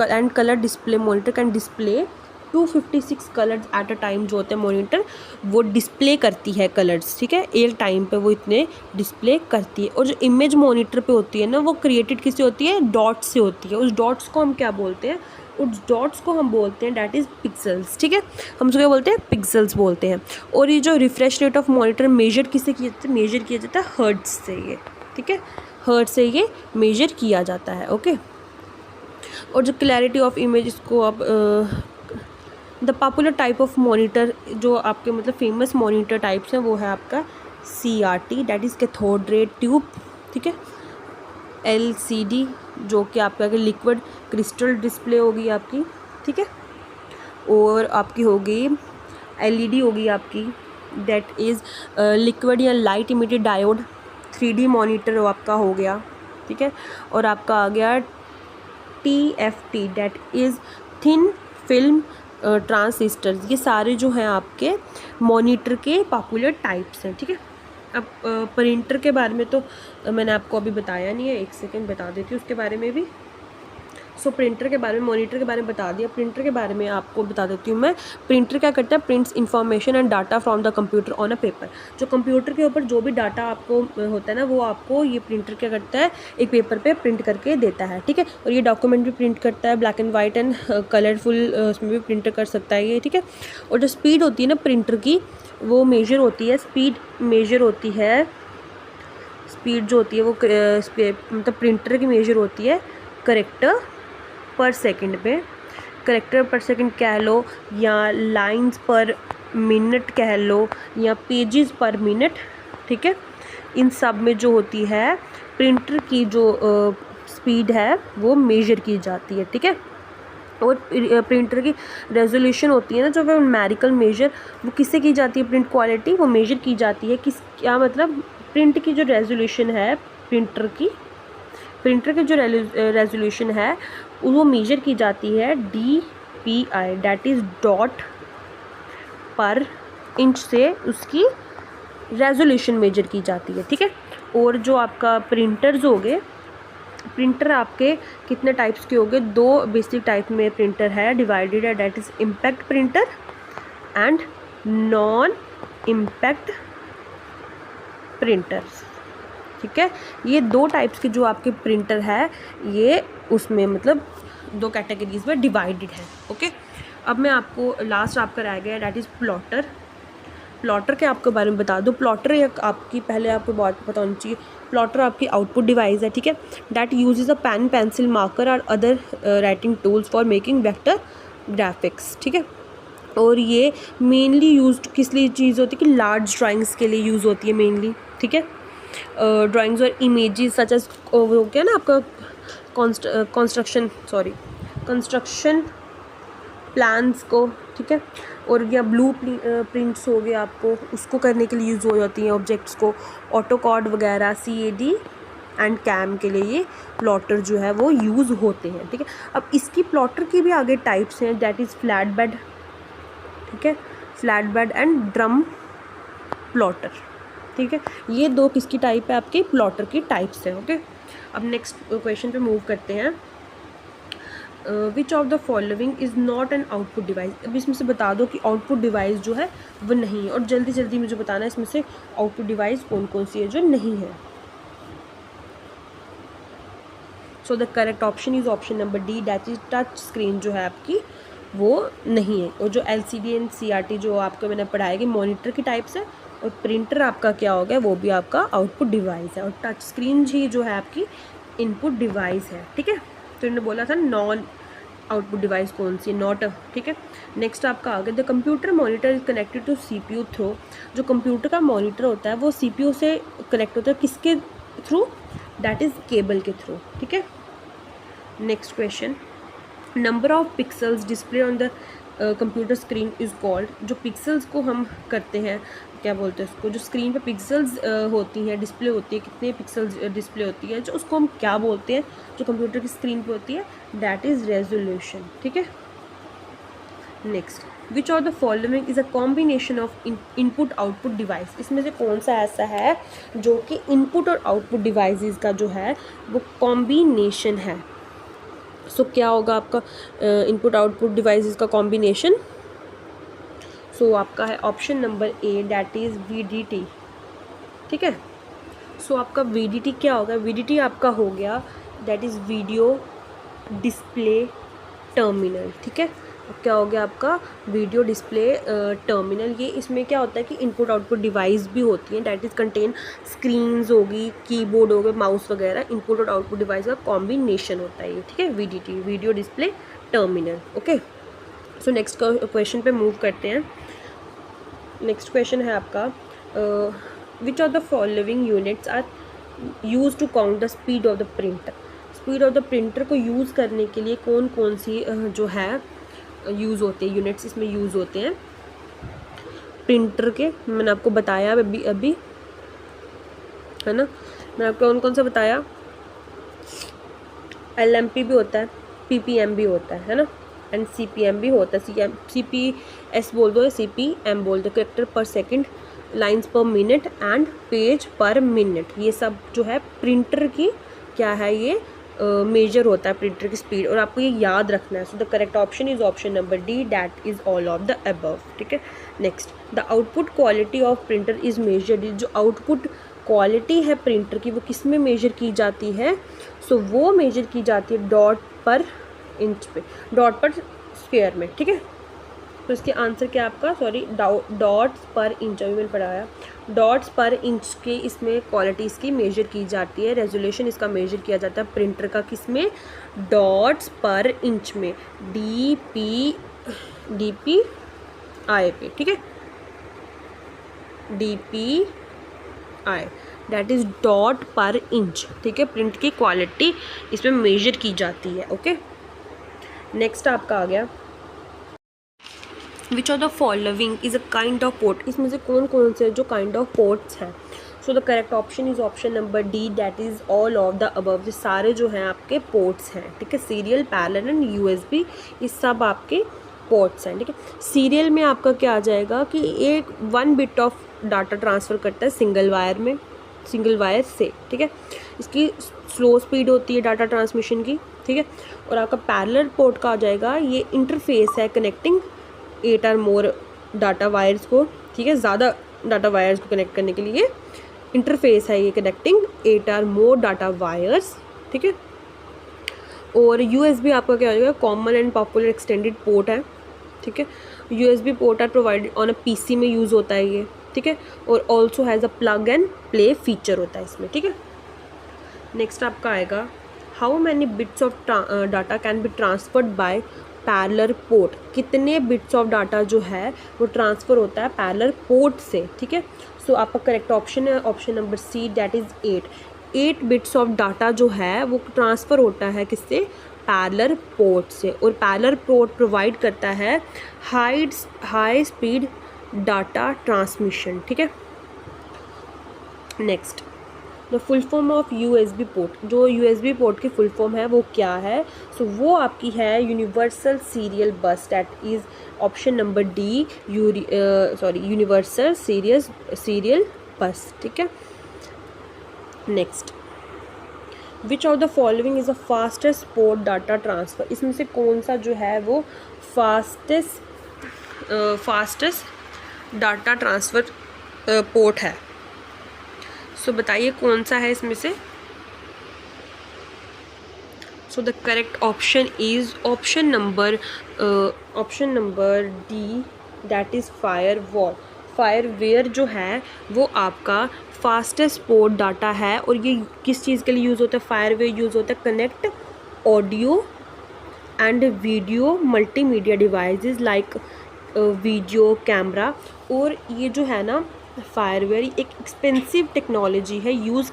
and colour display monitor can display 256 colours at a time. जो होते हैं मॉनिटर वो डिस्प्ले करती है कलर्स। ठीक है, एक टाइम पे वो इतने डिस्प्ले करती है। और जो इमेज मॉनिटर पे होती है ना, वो क्रिएटेड किससे होती है, डॉट्स से होती है। उस डॉट्स को हम क्या बोलते हैं, उस डॉट्स को हम बोलते हैं दैट इज़ पिक्सल्स। ठीक है, हम उसको क्या बोलते हैं, पिक्सल्स बोलते हैं। और ये जो refresh rate of monitor measure किससे किया जाता है, मेजर किया जाता है हर्ट्ज से ये। ठीक है, हर्ट्ज से ये मेजर किया जाता है। ओके, और जो क्लैरिटी ऑफ इमेज, इसको आप the popular type of monitor, जो आपके मतलब फेमस मॉनिटर टाइप्स हैं वो है आपका CRT, that is cathode ray tube. ठीक है, LCD जो कि आपका लिक्विड क्रिस्टल डिस्प्ले होगी आपकी। ठीक है, और आपकी होगी LED होगी आपकी, दैट इज़ लिक्विड या light emitted diode. 3D monitor आपका हो गया। ठीक है, और आपका आ गया TFT, that is thin film transistors. ये सारे जो हैं आपके मॉनिटर के पॉपुलर टाइप्स हैं। ठीक है, अब प्रिंटर के बारे में तो मैंने आपको अभी बताया नहीं है, एक सेकंड बता देती हूँ उसके बारे में भी। सो प्रिंटर के बारे में, मॉनिटर के बारे में बता दिया, प्रिंटर के बारे में आपको बता देती हूँ मैं। प्रिंटर क्या करता है, prints information and data from the computer on a paper. जो कंप्यूटर के ऊपर जो भी डाटा आपको होता है ना, वो आपको ये प्रिंटर क्या करता है, एक पेपर पे प्रिंट करके देता है। ठीक है, और ये डॉक्यूमेंट भी प्रिंट करता है, black and white and colourful, उसमें भी प्रिंटर कर सकता है ये। ठीक है, और जो स्पीड होती है ना प्रिंटर की, वो मेजर होती है, स्पीड मेजर होती है, स्पीड जो होती है वो मतलब प्रिंटर की मेजर होती है करेक्टर पर सेकंड पे। करेक्टर पर सेकंड कह लो, या लाइंस पर मिनट कह लो, या पेजेस पर मिनट। ठीक है, इन सब में जो होती है प्रिंटर की जो स्पीड है वो मेजर की जाती है। ठीक है, और प्रिंटर की रेजोल्यूशन होती है ना, जो वो न्यूमेरिकल मेजर, वो किससे की जाती है, प्रिंट क्वालिटी वो मेजर की जाती है किस, क्या मतलब प्रिंट की जो रेजोल्यूशन है, प्रिंटर की जो रेजोल्यूशन है वो मेजर की जाती है DPI, डैट इज़ डॉट पर इंच से उसकी रेजोल्यूशन मेजर की जाती है। ठीक है, और जो आपका प्रिंटर्स हो गए, प्रिंटर आपके कितने टाइप्स के हो गए, दो बेसिक टाइप में प्रिंटर है डिवाइडेड है, that is impact printer and non impact printers. ठीक है, ये दो टाइप्स के जो आपके प्रिंटर है, ये उसमें मतलब दो कैटेगरीज में डिवाइडेड है। ओके, अब मैं आपको लास्ट आपका रह गया डैट इज़ प्लॉटर। प्लॉटर के आपके बारे में बता दो। प्लॉटर एक आपकी, पहले आपको बहुत पता होनी चाहिए, प्लॉटर आपकी आउटपुट डिवाइस है। ठीक है, that uses a pen, pencil, marker और other writing tools for making vector graphics. ठीक है, और ये मेनली यूज्ड किस लिए चीज़ होती है कि लार्ज ड्राइंग्स के लिए यूज़ होती है मेनली। ठीक है, ड्राइंग्स और इमेजेस सच एज हो गया ना आपका कंस्ट्रक्शन प्लान्स को। ठीक है, और या ब्लू प्रिंट्स हो गए आपको, उसको करने के लिए यूज़ हो जाती हैं ऑब्जेक्ट्स को। ऑटोकॉड वगैरह, CAD एंड कैम के लिए ये प्लॉटर जो है वो यूज़ होते हैं। ठीक है, अब इसकी प्लॉटर की भी आगे टाइप्स हैं, दैट इज़ फ्लैट बेड। ठीक है, flat bed and drum plotter. ठीक है, ये दो किसकी टाइप है, आपकी प्लॉटर की टाइप्स हैं। ओके, अब नेक्स्ट क्वेश्चन पे मूव करते हैं। विच of the following is not an output device. अब इसमें से बता दो कि आउटपुट डिवाइस जो है वो नहीं है, और जल्दी जल्दी मुझे बताना है इसमें से आउटपुट डिवाइस कौन कौन सी है जो नहीं है। So the correct option is option number D, that is touch screen जो है आपकी वो नहीं है। और जो LCD एंड CRT जो आपको मैंने पढ़ाएगी मॉनिटर की टाइप्स है, और प्रिंटर आपका क्या हो गया, वो भी आपका आउटपुट डिवाइस है, और टच स्क्रीन ही जो है आपकी इनपुट डिवाइस है। ठीक है, तो इन्होंने बोला था नॉन आउटपुट डिवाइस कौन सी है, नॉट अ, ठीक है। नेक्स्ट आपका आ गया the computer monitor is connected to CPU through. जो कंप्यूटर का मॉनिटर होता है वो CPU से कनेक्ट होता है, किसके थ्रू, दैट इज़ केबल के थ्रू, ठीक है। Next question, number of pixels display on the computer screen is called. जो पिक्सल्स को हम करते हैं, क्या बोलते हैं उसको, जो स्क्रीन पे पिक्सल्स होती हैं, डिस्प्ले होती है, कितने पिक्सल्स डिस्प्ले होती है, जो उसको हम क्या बोलते हैं, जो कंप्यूटर की स्क्रीन पे होती है, दैट इज़ रेजोल्यूशन, ठीक है। Next, which of the following is a combination of input output device. इसमें से कौन सा ऐसा है जो कि इनपुट और आउटपुट डिवाइसेस का जो है वो कॉम्बिनेशन है। सो क्या होगा आपका इनपुट आउटपुट डिवाइसेस का कॉम्बिनेशन। सो आपका है option number A, that is VDT, ठीक है। सो आपका VDT क्या होगा, VDT आपका हो गया that is video display terminal, ठीक है। क्या हो गया आपका वीडियो डिस्प्ले टर्मिनल। ये इसमें क्या होता है कि इनपुट आउटपुट डिवाइस भी होती हैं, दैट इज़ कंटेन स्क्रीन्स होगी, कीबोर्ड हो गए, माउस वगैरह, इनपुट और आउटपुट डिवाइस का कॉम्बिनेशन होता है ये, ठीक है। VDT, video display terminal, okay. So next question पे मूव करते हैं। नेक्स्ट क्वेश्चन है आपका which of the following units are use to count the speed of the printer. Speed of the printer को यूज़ करने के लिए कौन कौन सी जो है यूज़ होते हैं, यूनिट्स इसमें यूज़ होते हैं प्रिंटर के। मैंने आपको बताया अभी है ना, मैंने आपको कौन कौन सा बताया, LMP भी होता है, PPM भी होता है ना, एंड CPM भी होता है। CPS बोल दो या CPM बोल दो, कैरेक्टर पर सेकंड, लाइंस पर मिनट एंड पेज पर मिनट। ये सब जो है प्रिंटर की क्या है, ये मेजर होता है प्रिंटर की स्पीड, और आपको ये याद रखना है। So the correct option is option number D, that is all of the above, ठीक है। Next, the output quality of printer is measured. जो आउटपुट क्वालिटी है प्रिंटर की वो किस में मेजर की जाती है, सो वो मेजर की जाती है डॉट पर इंच पे, डॉट पर स्क्वायर में, ठीक है। तो इसके आंसर क्या आपका, सॉरी, डॉट्स पर इंच, अभी मैंने पढ़ाया, डॉट्स पर इंच के इसमें क्वालिटी इसकी मेजर की जाती है। रेजोल्यूशन इसका मेजर किया जाता है प्रिंटर का किस में, डॉट्स पर इंच में, DPI पे, ठीक है, DPI दैट इज़ डॉट पर इंच, ठीक है। प्रिंट की क्वालिटी इसमें मेजर की जाती है, ओके। नेक्स्ट आपका आ गया विच of the following is a kind of port. इसमें से कौन कौन से जो काइंड ऑफ पोर्ट्स हैं। सो the correct option is option number D, that is all of the above. ये सारे जो हैं आपके पोर्ट्स हैं, ठीक है। सीरियल, पैरेलल एंड USB, ये सब आपके पोर्ट्स हैं, ठीक है। सीरियल में आपका क्या आ जाएगा कि एक 1 बिट ऑफ डाटा ट्रांसफ़र करता है सिंगल वायर में, सिंगल वायर से, ठीक है। इसकी स्लो स्पीड होती है डाटा ट्रांसमिशन की, ठीक है। और आपका पैरेलल पोर्ट का आ जाएगा, ये इंटरफेस है कनेक्टिंग 8 और मोर डाटा वायर्स को, ठीक है। ज़्यादा डाटा वायर्स को कनेक्ट करने के लिए इंटरफेस है ये कनेक्टिंग 8 और मोर डाटा वायर्स, ठीक है। और USB आपका क्या हो जाएगा, common and popular extended port है, ठीक है। USB port are provided on a PC में यूज़ होता है ये, ठीक है। और also has a plug and play feature होता है इसमें, ठीक है। नेक्स्ट आपका आएगा how many bits of data can be transferred by parallel port. कितने बिट्स ऑफ डाटा जो है वो ट्रांसफ़र होता है पैरेलल पोर्ट से, ठीक है। सो आपका करेक्ट ऑप्शन है option number C, that is 8 bits of data जो है वो ट्रांसफ़र होता है किससे, पैरेलल पोर्ट से। और पैरेलल पोर्ट प्रोवाइड करता है हाई स्पीड डाटा ट्रांसमिशन, ठीक है। Next, the full form of USB port. जो USB पोर्ट की फुल फॉर्म है वो क्या है, सो वो आपकी है यूनिवर्सल सीरियल बस, that is option number D, universal serial बस, ठीक है। Next, which of the following is a fastest port data transfer. इसमें से कौन सा जो है वो फास्टेस्ट डाटा ट्रांसफ़र पोर्ट है। सो बताइए कौन सा है इसमें से। So the correct option is option number D, that is firewall. Firewall जो है वो आपका फास्टेस्ट पोर्ट डाटा है। और ये किस चीज़ के लिए यूज़ होता है, फायरवेयर यूज़ होता है connect audio and video multimedia devices like video camera. और ये जो है ना फायरवेयर एक एक्सपेंसिव टेक्नोलॉजी है, use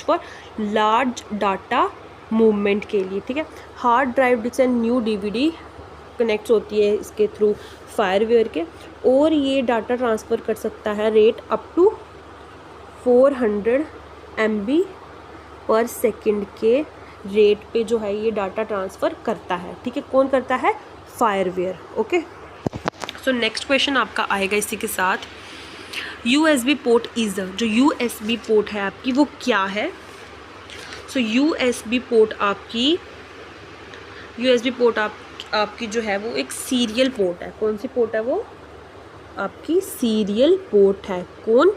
for large data movement के लिए, ठीक है। Hard drive disk and new DVD connect होती है इसके थ्रू फायरवेयर के, और ये डाटा ट्रांसफ़र कर सकता है रेट अप टू 400 MB पर सेकंड के रेट पे जो है ये डाटा ट्रांसफ़र करता है, ठीक है। कौन करता है? फायरवेयर। ओके, सो नेक्स्ट क्वेश्चन आपका आएगा इसी के साथ। USB पोर्ट इज़, जो USB पोर्ट है आपकी वो क्या है? सो USB पोर्ट आपकी जो है वो एक सीरियल पोर्ट है। कौन सी पोर्ट है वो? आपकी सीरियल पोर्ट है। कौन?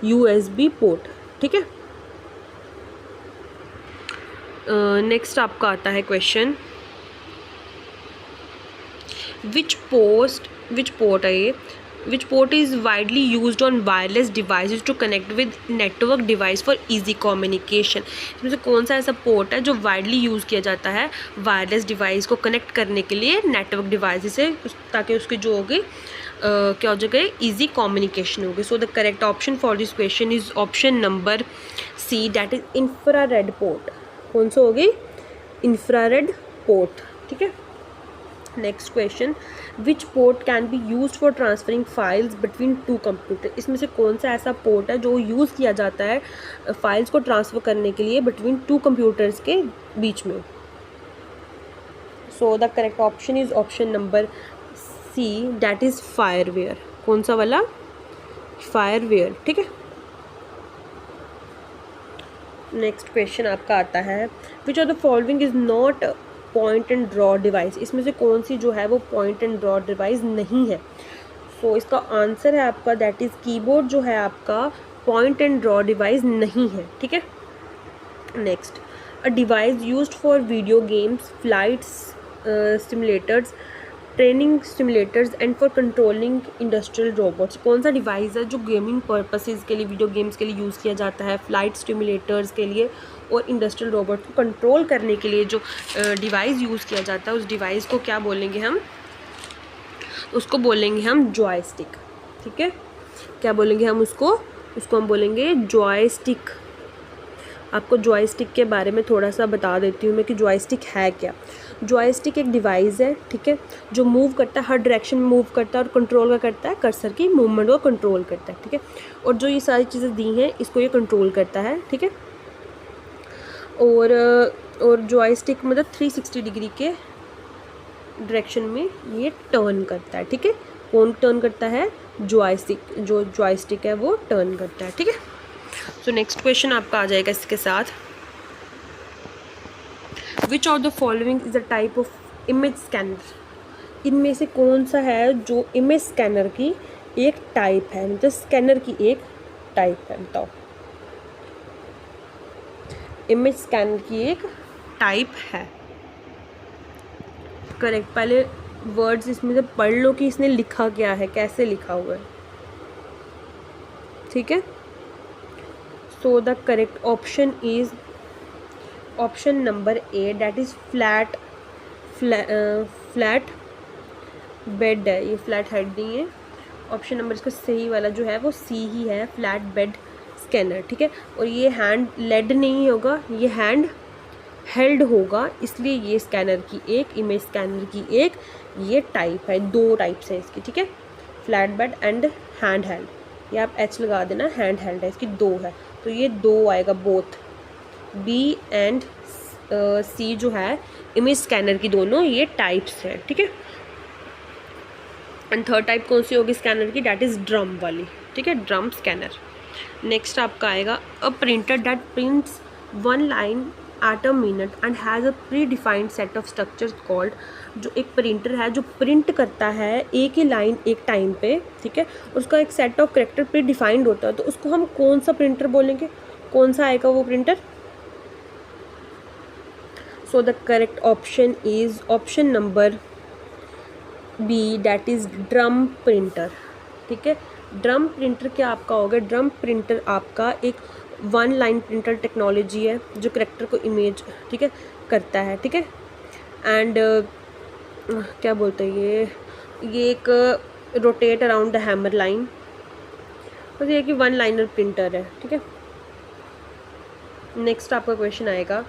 USB पोर्ट, ठीक है। नेक्स्ट आपका आता है question, which port is widely used on wireless devices to connect with network device for easy communication. इसमें से कौन सा ऐसा पोर्ट है जो वाइडली यूज़ किया जाता है वायरलेस डिवाइस को कनेक्ट करने के लिए नेटवर्क डिवाइस से, ताकि उसकी जो होगी क्या हो जाएगा? ईजी कम्युनिकेशन होगी। सो the correct option for this question is option number C, that is infrared port. कौन सा होगी? इंफ्रारेड पोर्ट, ठीक है। Next question, which port can be use for transferring files between two computer. इसमें से कौन सा ऐसा पोर्ट है जो यूज़ किया जाता है फाइल्स को ट्रांसफ़र करने के लिए बिटवीन टू कंप्यूटर्स के बीच में? So the correct option is option number C, that is firewall. कौन सा वाला? फायरवेयर, ठीक है। नेक्स्ट क्वेश्चन आपका आता है, विच of the following is not point and draw device. इसमें से कौन सी जो है वो पॉइंट एंड ड्रॉ डिवाइस नहीं है? सो इसका आंसर है आपका दैट इज़ कीबोर्ड जो है आपका पॉइंट एंड ड्रॉ डिवाइस नहीं है, ठीक है। Next, a device used for video games, flights simulators, training simulators and for controlling industrial robots. कौन सा डिवाइस है जो गेमिंग पर्पसेस के लिए, वीडियो गेम्स के लिए यूज़ किया जाता है, फ्लाइट सिमुलेटर्स के लिए और इंडस्ट्रियल रोबोट को कंट्रोल करने के लिए जो डिवाइस यूज़ किया जाता है, उस डिवाइस को क्या बोलेंगे हम? उसको बोलेंगे हम जॉयस्टिक, ठीक है। क्या बोलेंगे हम उसको हम बोलेंगे जॉयस्टिक। आपको जॉयस्टिक के बारे में थोड़ा सा बता देती हूँ मैं कि जॉयस्टिक है क्या। जॉयस्टिक एक डिवाइस है, ठीक है, जो मूव करता है, हर डायरेक्शन में मूव करता है और कंट्रोल का करता है, कर्सर की मूवमेंट को कंट्रोल करता है, ठीक है। और जो ये सारी चीज़ें दी हैं इसको ये कंट्रोल करता है, ठीक है। और जॉयस्टिक मतलब 360 डिग्री के डायरेक्शन में ये टर्न करता है, ठीक है। कौन टर्न करता है? जॉयस्टिक। जो जॉयस्टिक है वो टर्न करता है, ठीक है। सो नेक्स्ट क्वेश्चन आपका आ जाएगा इसके साथ, विच of the following is a type of image scanner. इनमें से कौन सा है जो इमेज स्कैनर की एक टाइप है, मतलब स्कैनर की एक टाइप है? बताओ। इमेज स्कैनर की एक टाइप है, करेक्ट। पहले वर्ड्स इसमें से पढ़ लो कि इसने लिखा क्या है, कैसे लिखा हुआ है, ठीक है। So the correct option is option number A, that is flat bed है। ये फ्लैट हेड नहीं है। ऑप्शन नंबर इसका सही वाला जो है वो C ही है, फ्लैट बेड स्कैनर, ठीक है। और ये हैंड लेड नहीं होगा, ये हैंड हेल्ड होगा, इसलिए ये स्कैनर की एक, इमेज स्कैनर की एक ये टाइप है। दो टाइप्स है इसकी, ठीक है, flat bed and hand held. ये आप H लगा देना, हैंड हेल्ड है, इसकी दो है, तो ये दो आएगा, बोथ B एंड C जो है इमेज स्कैनर की दोनों ये टाइप्स है, ठीक है। एंड थर्ड टाइप कौन सी होगी स्कैनर की? डैट इज़ ड्रम वाली, ठीक है, ड्रम स्कैनर। नेक्स्ट आपका आएगा, a printer that prints 1 line at a minute and has a pre defined set of structures called. जो एक प्रिंटर है जो प्रिंट करता है एक ही लाइन एक टाइम पे, ठीक है, उसका एक set of character pre defined होता है, तो उसको हम कौन सा प्रिंटर बोलेंगे? कौन सा आएगा वो printer? So the correct option is option number B, that is drum printer, ठीक है। ड्रम प्रिंटर क्या आपका होगा? ड्रम प्रिंटर आपका एक 1 लाइन प्रिंटर टेक्नोलॉजी है जो करेक्टर को इमेज, ठीक है, करता है, ठीक है। एंड क्या बोलते हैं ये एक rotate around the hammer line, बस ये कि वन लाइनर प्रिंटर है, ठीक है। नेक्स्ट आपका क्वेश्चन आएगा,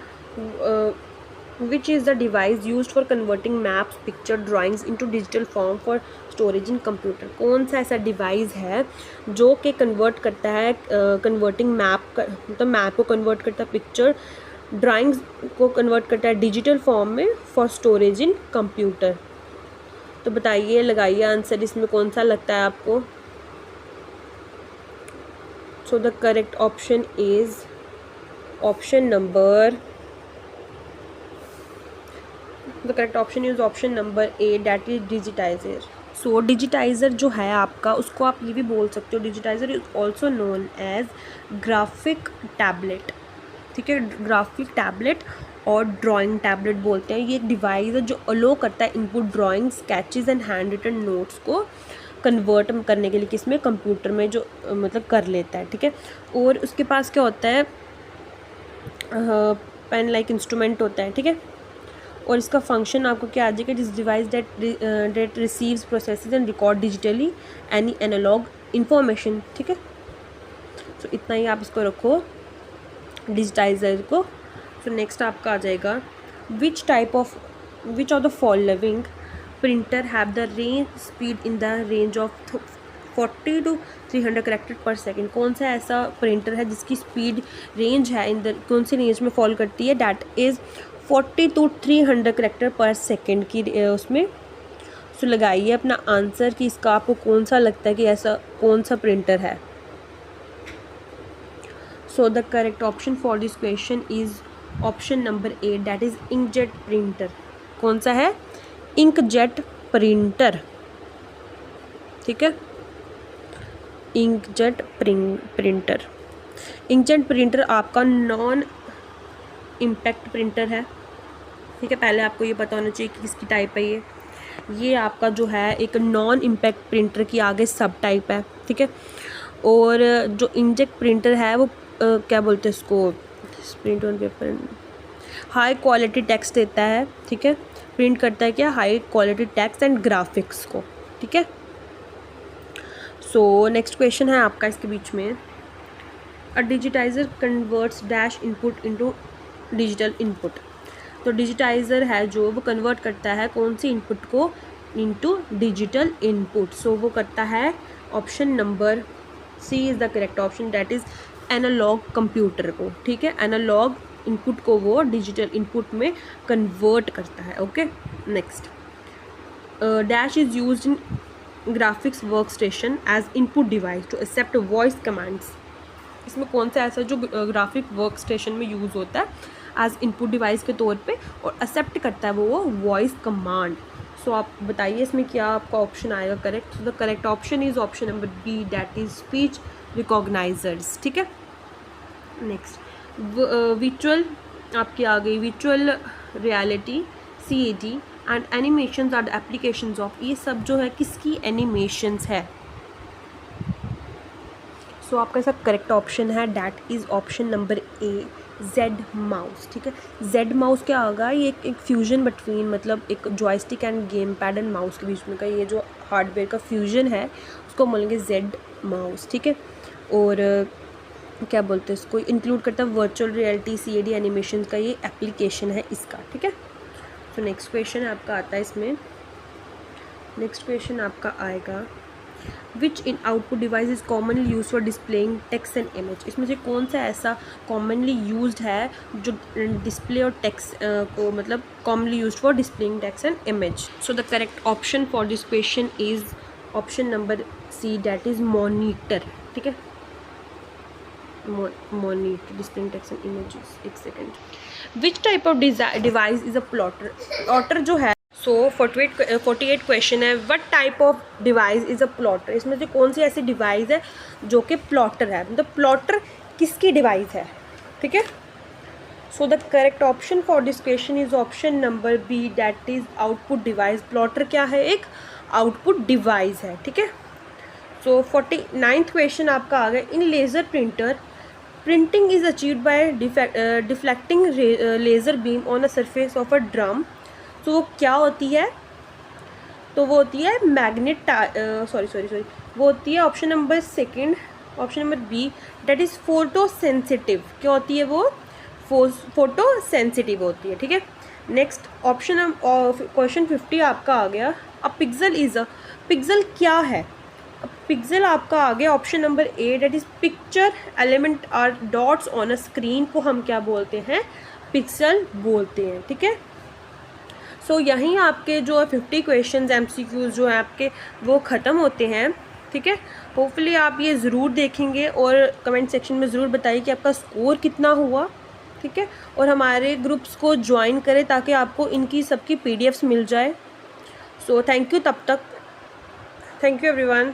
which is the device used for converting maps picture drawings into digital form for storage in computer. कौन सा ऐसा डिवाइस है जो कि कन्वर्ट करता है, कन्वर्टिंग मतलब मैप को कन्वर्ट करता है, पिक्चर ड्राइंग्स को कन्वर्ट करता है डिजिटल फॉर्म में फॉर स्टोरेज इन कंप्यूटर। तो बताइए, लगाइए आंसर, इसमें कौन सा लगता है आपको। So the correct option is option number A, that is digitiser. So digitiser जो है आपका, उसको आप ये भी बोल सकते हो, digitizer is also known as graphic tablet, ठीक है। ग्राफिक टैबलेट और ड्राइंग टैबलेट बोलते हैं। ये एक डिवाइस है जो अलो करता है input drawing, sketches and handwritten notes को कन्वर्ट करने के लिए, किसमें, कंप्यूटर में, जो मतलब कर लेता है, ठीक है। और उसके पास क्या होता है, पेन लाइक इंस्ट्रूमेंट होता है, ठीक है। और इसका फंक्शन आपको क्या आ जाएगा, this device that receives, processes and record digitally any analog information, ठीक है। तो इतना ही आप इसको रखो, डिजिटाइजर को। तो नेक्स्ट आपका आ जाएगा, विच of the following printer have the range speed in the range of 40 to 300 character पर सेकेंड। कौन सा ऐसा प्रिंटर है जिसकी स्पीड रेंज है, इन द कौन सी रेंज में फॉल करती है, डैट इज़ 40 to 300 करेक्टर पर सेकेंड की उसमें। सो लगाइए अपना आंसर कि इसका आपको कौन सा लगता है कि ऐसा कौन सा प्रिंटर है। So the correct option for this question is option number A, that is inkjet printer. कौन सा है, इंकजेट प्रिंटर, ठीक है। इंकजेट प्रिंटर, इंकजेट प्रिंटर आपका नॉन इम्पैक्ट प्रिंटर है, ठीक है। पहले आपको ये पता होना चाहिए कि किसकी टाइप है ये आपका जो है एक नॉन इम्पैक्ट प्रिंटर की आगे सब टाइप है, ठीक है। और जो इंकजेट प्रिंटर है वो क्या बोलते हैं इसको, print on paper, high quality text देता है, ठीक है। प्रिंट करता है क्या, high quality text and graphics को, ठीक है। सो नेक्स्ट क्वेश्चन है आपका इसके बीच में, a digitizer converts dash input into digital input. तो डिजिटाइजर है जो वो कन्वर्ट करता है कौन सी इनपुट को इनटू डिजिटल इनपुट। सो वो करता है option number C is the correct option, that is analogue computer को, ठीक है। एनालॉग इनपुट को वो डिजिटल इनपुट में कन्वर्ट करता है, okay. Next, dash is used in graphics work station as input device to accept voice commands. इसमें कौन सा ऐसा जो ग्राफिक वर्क स्टेशन में यूज़ होता है एज इनपुट डिवाइस के तौर पे और एक्सेप्ट करता है वो वॉइस कमांड। सो आप बताइए इसमें क्या आपका ऑप्शन आएगा correct. So the correct option is option number B, that is speech recognizers, ठीक है। नेक्स्ट, विजुअल आपकी आ गई, visual reality, CAD and animations are the applications of, ये सब जो है किसकी एनिमेशंस है। सो आपका सब करेक्ट ऑप्शन है, that is option number A, Z mouse, ठीक है। जेड माउस क्या होगा, ये एक फ्यूजन बिटवीन, मतलब एक joystick end game pad and mouse के बीच में का ये जो हार्डवेयर का फ्यूजन है उसको बोलेंगे जेड माउस, ठीक है। और क्या बोलते हैं इसको, इंक्लूड करता है वर्चुअल रियलिटी, CAD एनिमेशन का ये एप्लीकेशन है इसका, ठीक है। तो नेक्स्ट क्वेश्चन आपका आता है इसमें, नेक्स्ट क्वेश्चन आपका आएगा, which in output device is commonly use for displaying text and image. इसमें से कौन सा ऐसा कॉमनली यूज्ड है जो डिस्प्ले और टेक्स्ट को, मतलब commonly used for displaying text and image. So the correct option for this question is option number C, that is monitor, ठीक है। Monitor, displaying text and images. एक second, which type of device is a plotter. Plotter जो है, so 48 question है, what type of device is a plotter. इसमें से कौन सी ऐसी डिवाइस है जो कि प्लॉटर है, मतलब प्लॉटर किसकी डिवाइस है, ठीक है। So the correct option for this question is option number B, that is output device. Plotter क्या है, एक आउटपुट डिवाइस है, ठीक है। सो 49th क्वेश्चन आपका आ गया, in laser printer printing is achieved by deflecting laser beam on a surface of a drum. तो वो क्या होती है, तो वो होती है मैग्नेट, सॉरी वो होती है option number second, option number B, that is photo sensitive. क्या होती है वो? फोटो सेंसिटिव होती है। ठीक है, नेक्स्ट ऑप्शन, क्वेश्चन 50 आपका आ गया। A pixel is a, pixel क्या है? पिक्सल आपका आ गया option number A, that is picture element or dots on a screen को हम क्या बोलते हैं? पिक्सल बोलते हैं। ठीक है, सो यहीं आपके जो 50 क्वेश्चंस MCQs जो हैं आपके वो ख़त्म होते हैं। ठीक है, होपफुली आप ये ज़रूर देखेंगे और कमेंट सेक्शन में ज़रूर बताइए कि आपका स्कोर कितना हुआ। ठीक है, और हमारे ग्रुप्स को ज्वाइन करें ताकि आपको इनकी सबकी PDFs मिल जाए। सो थैंक यू, तब तक थैंक यू एवरीवन।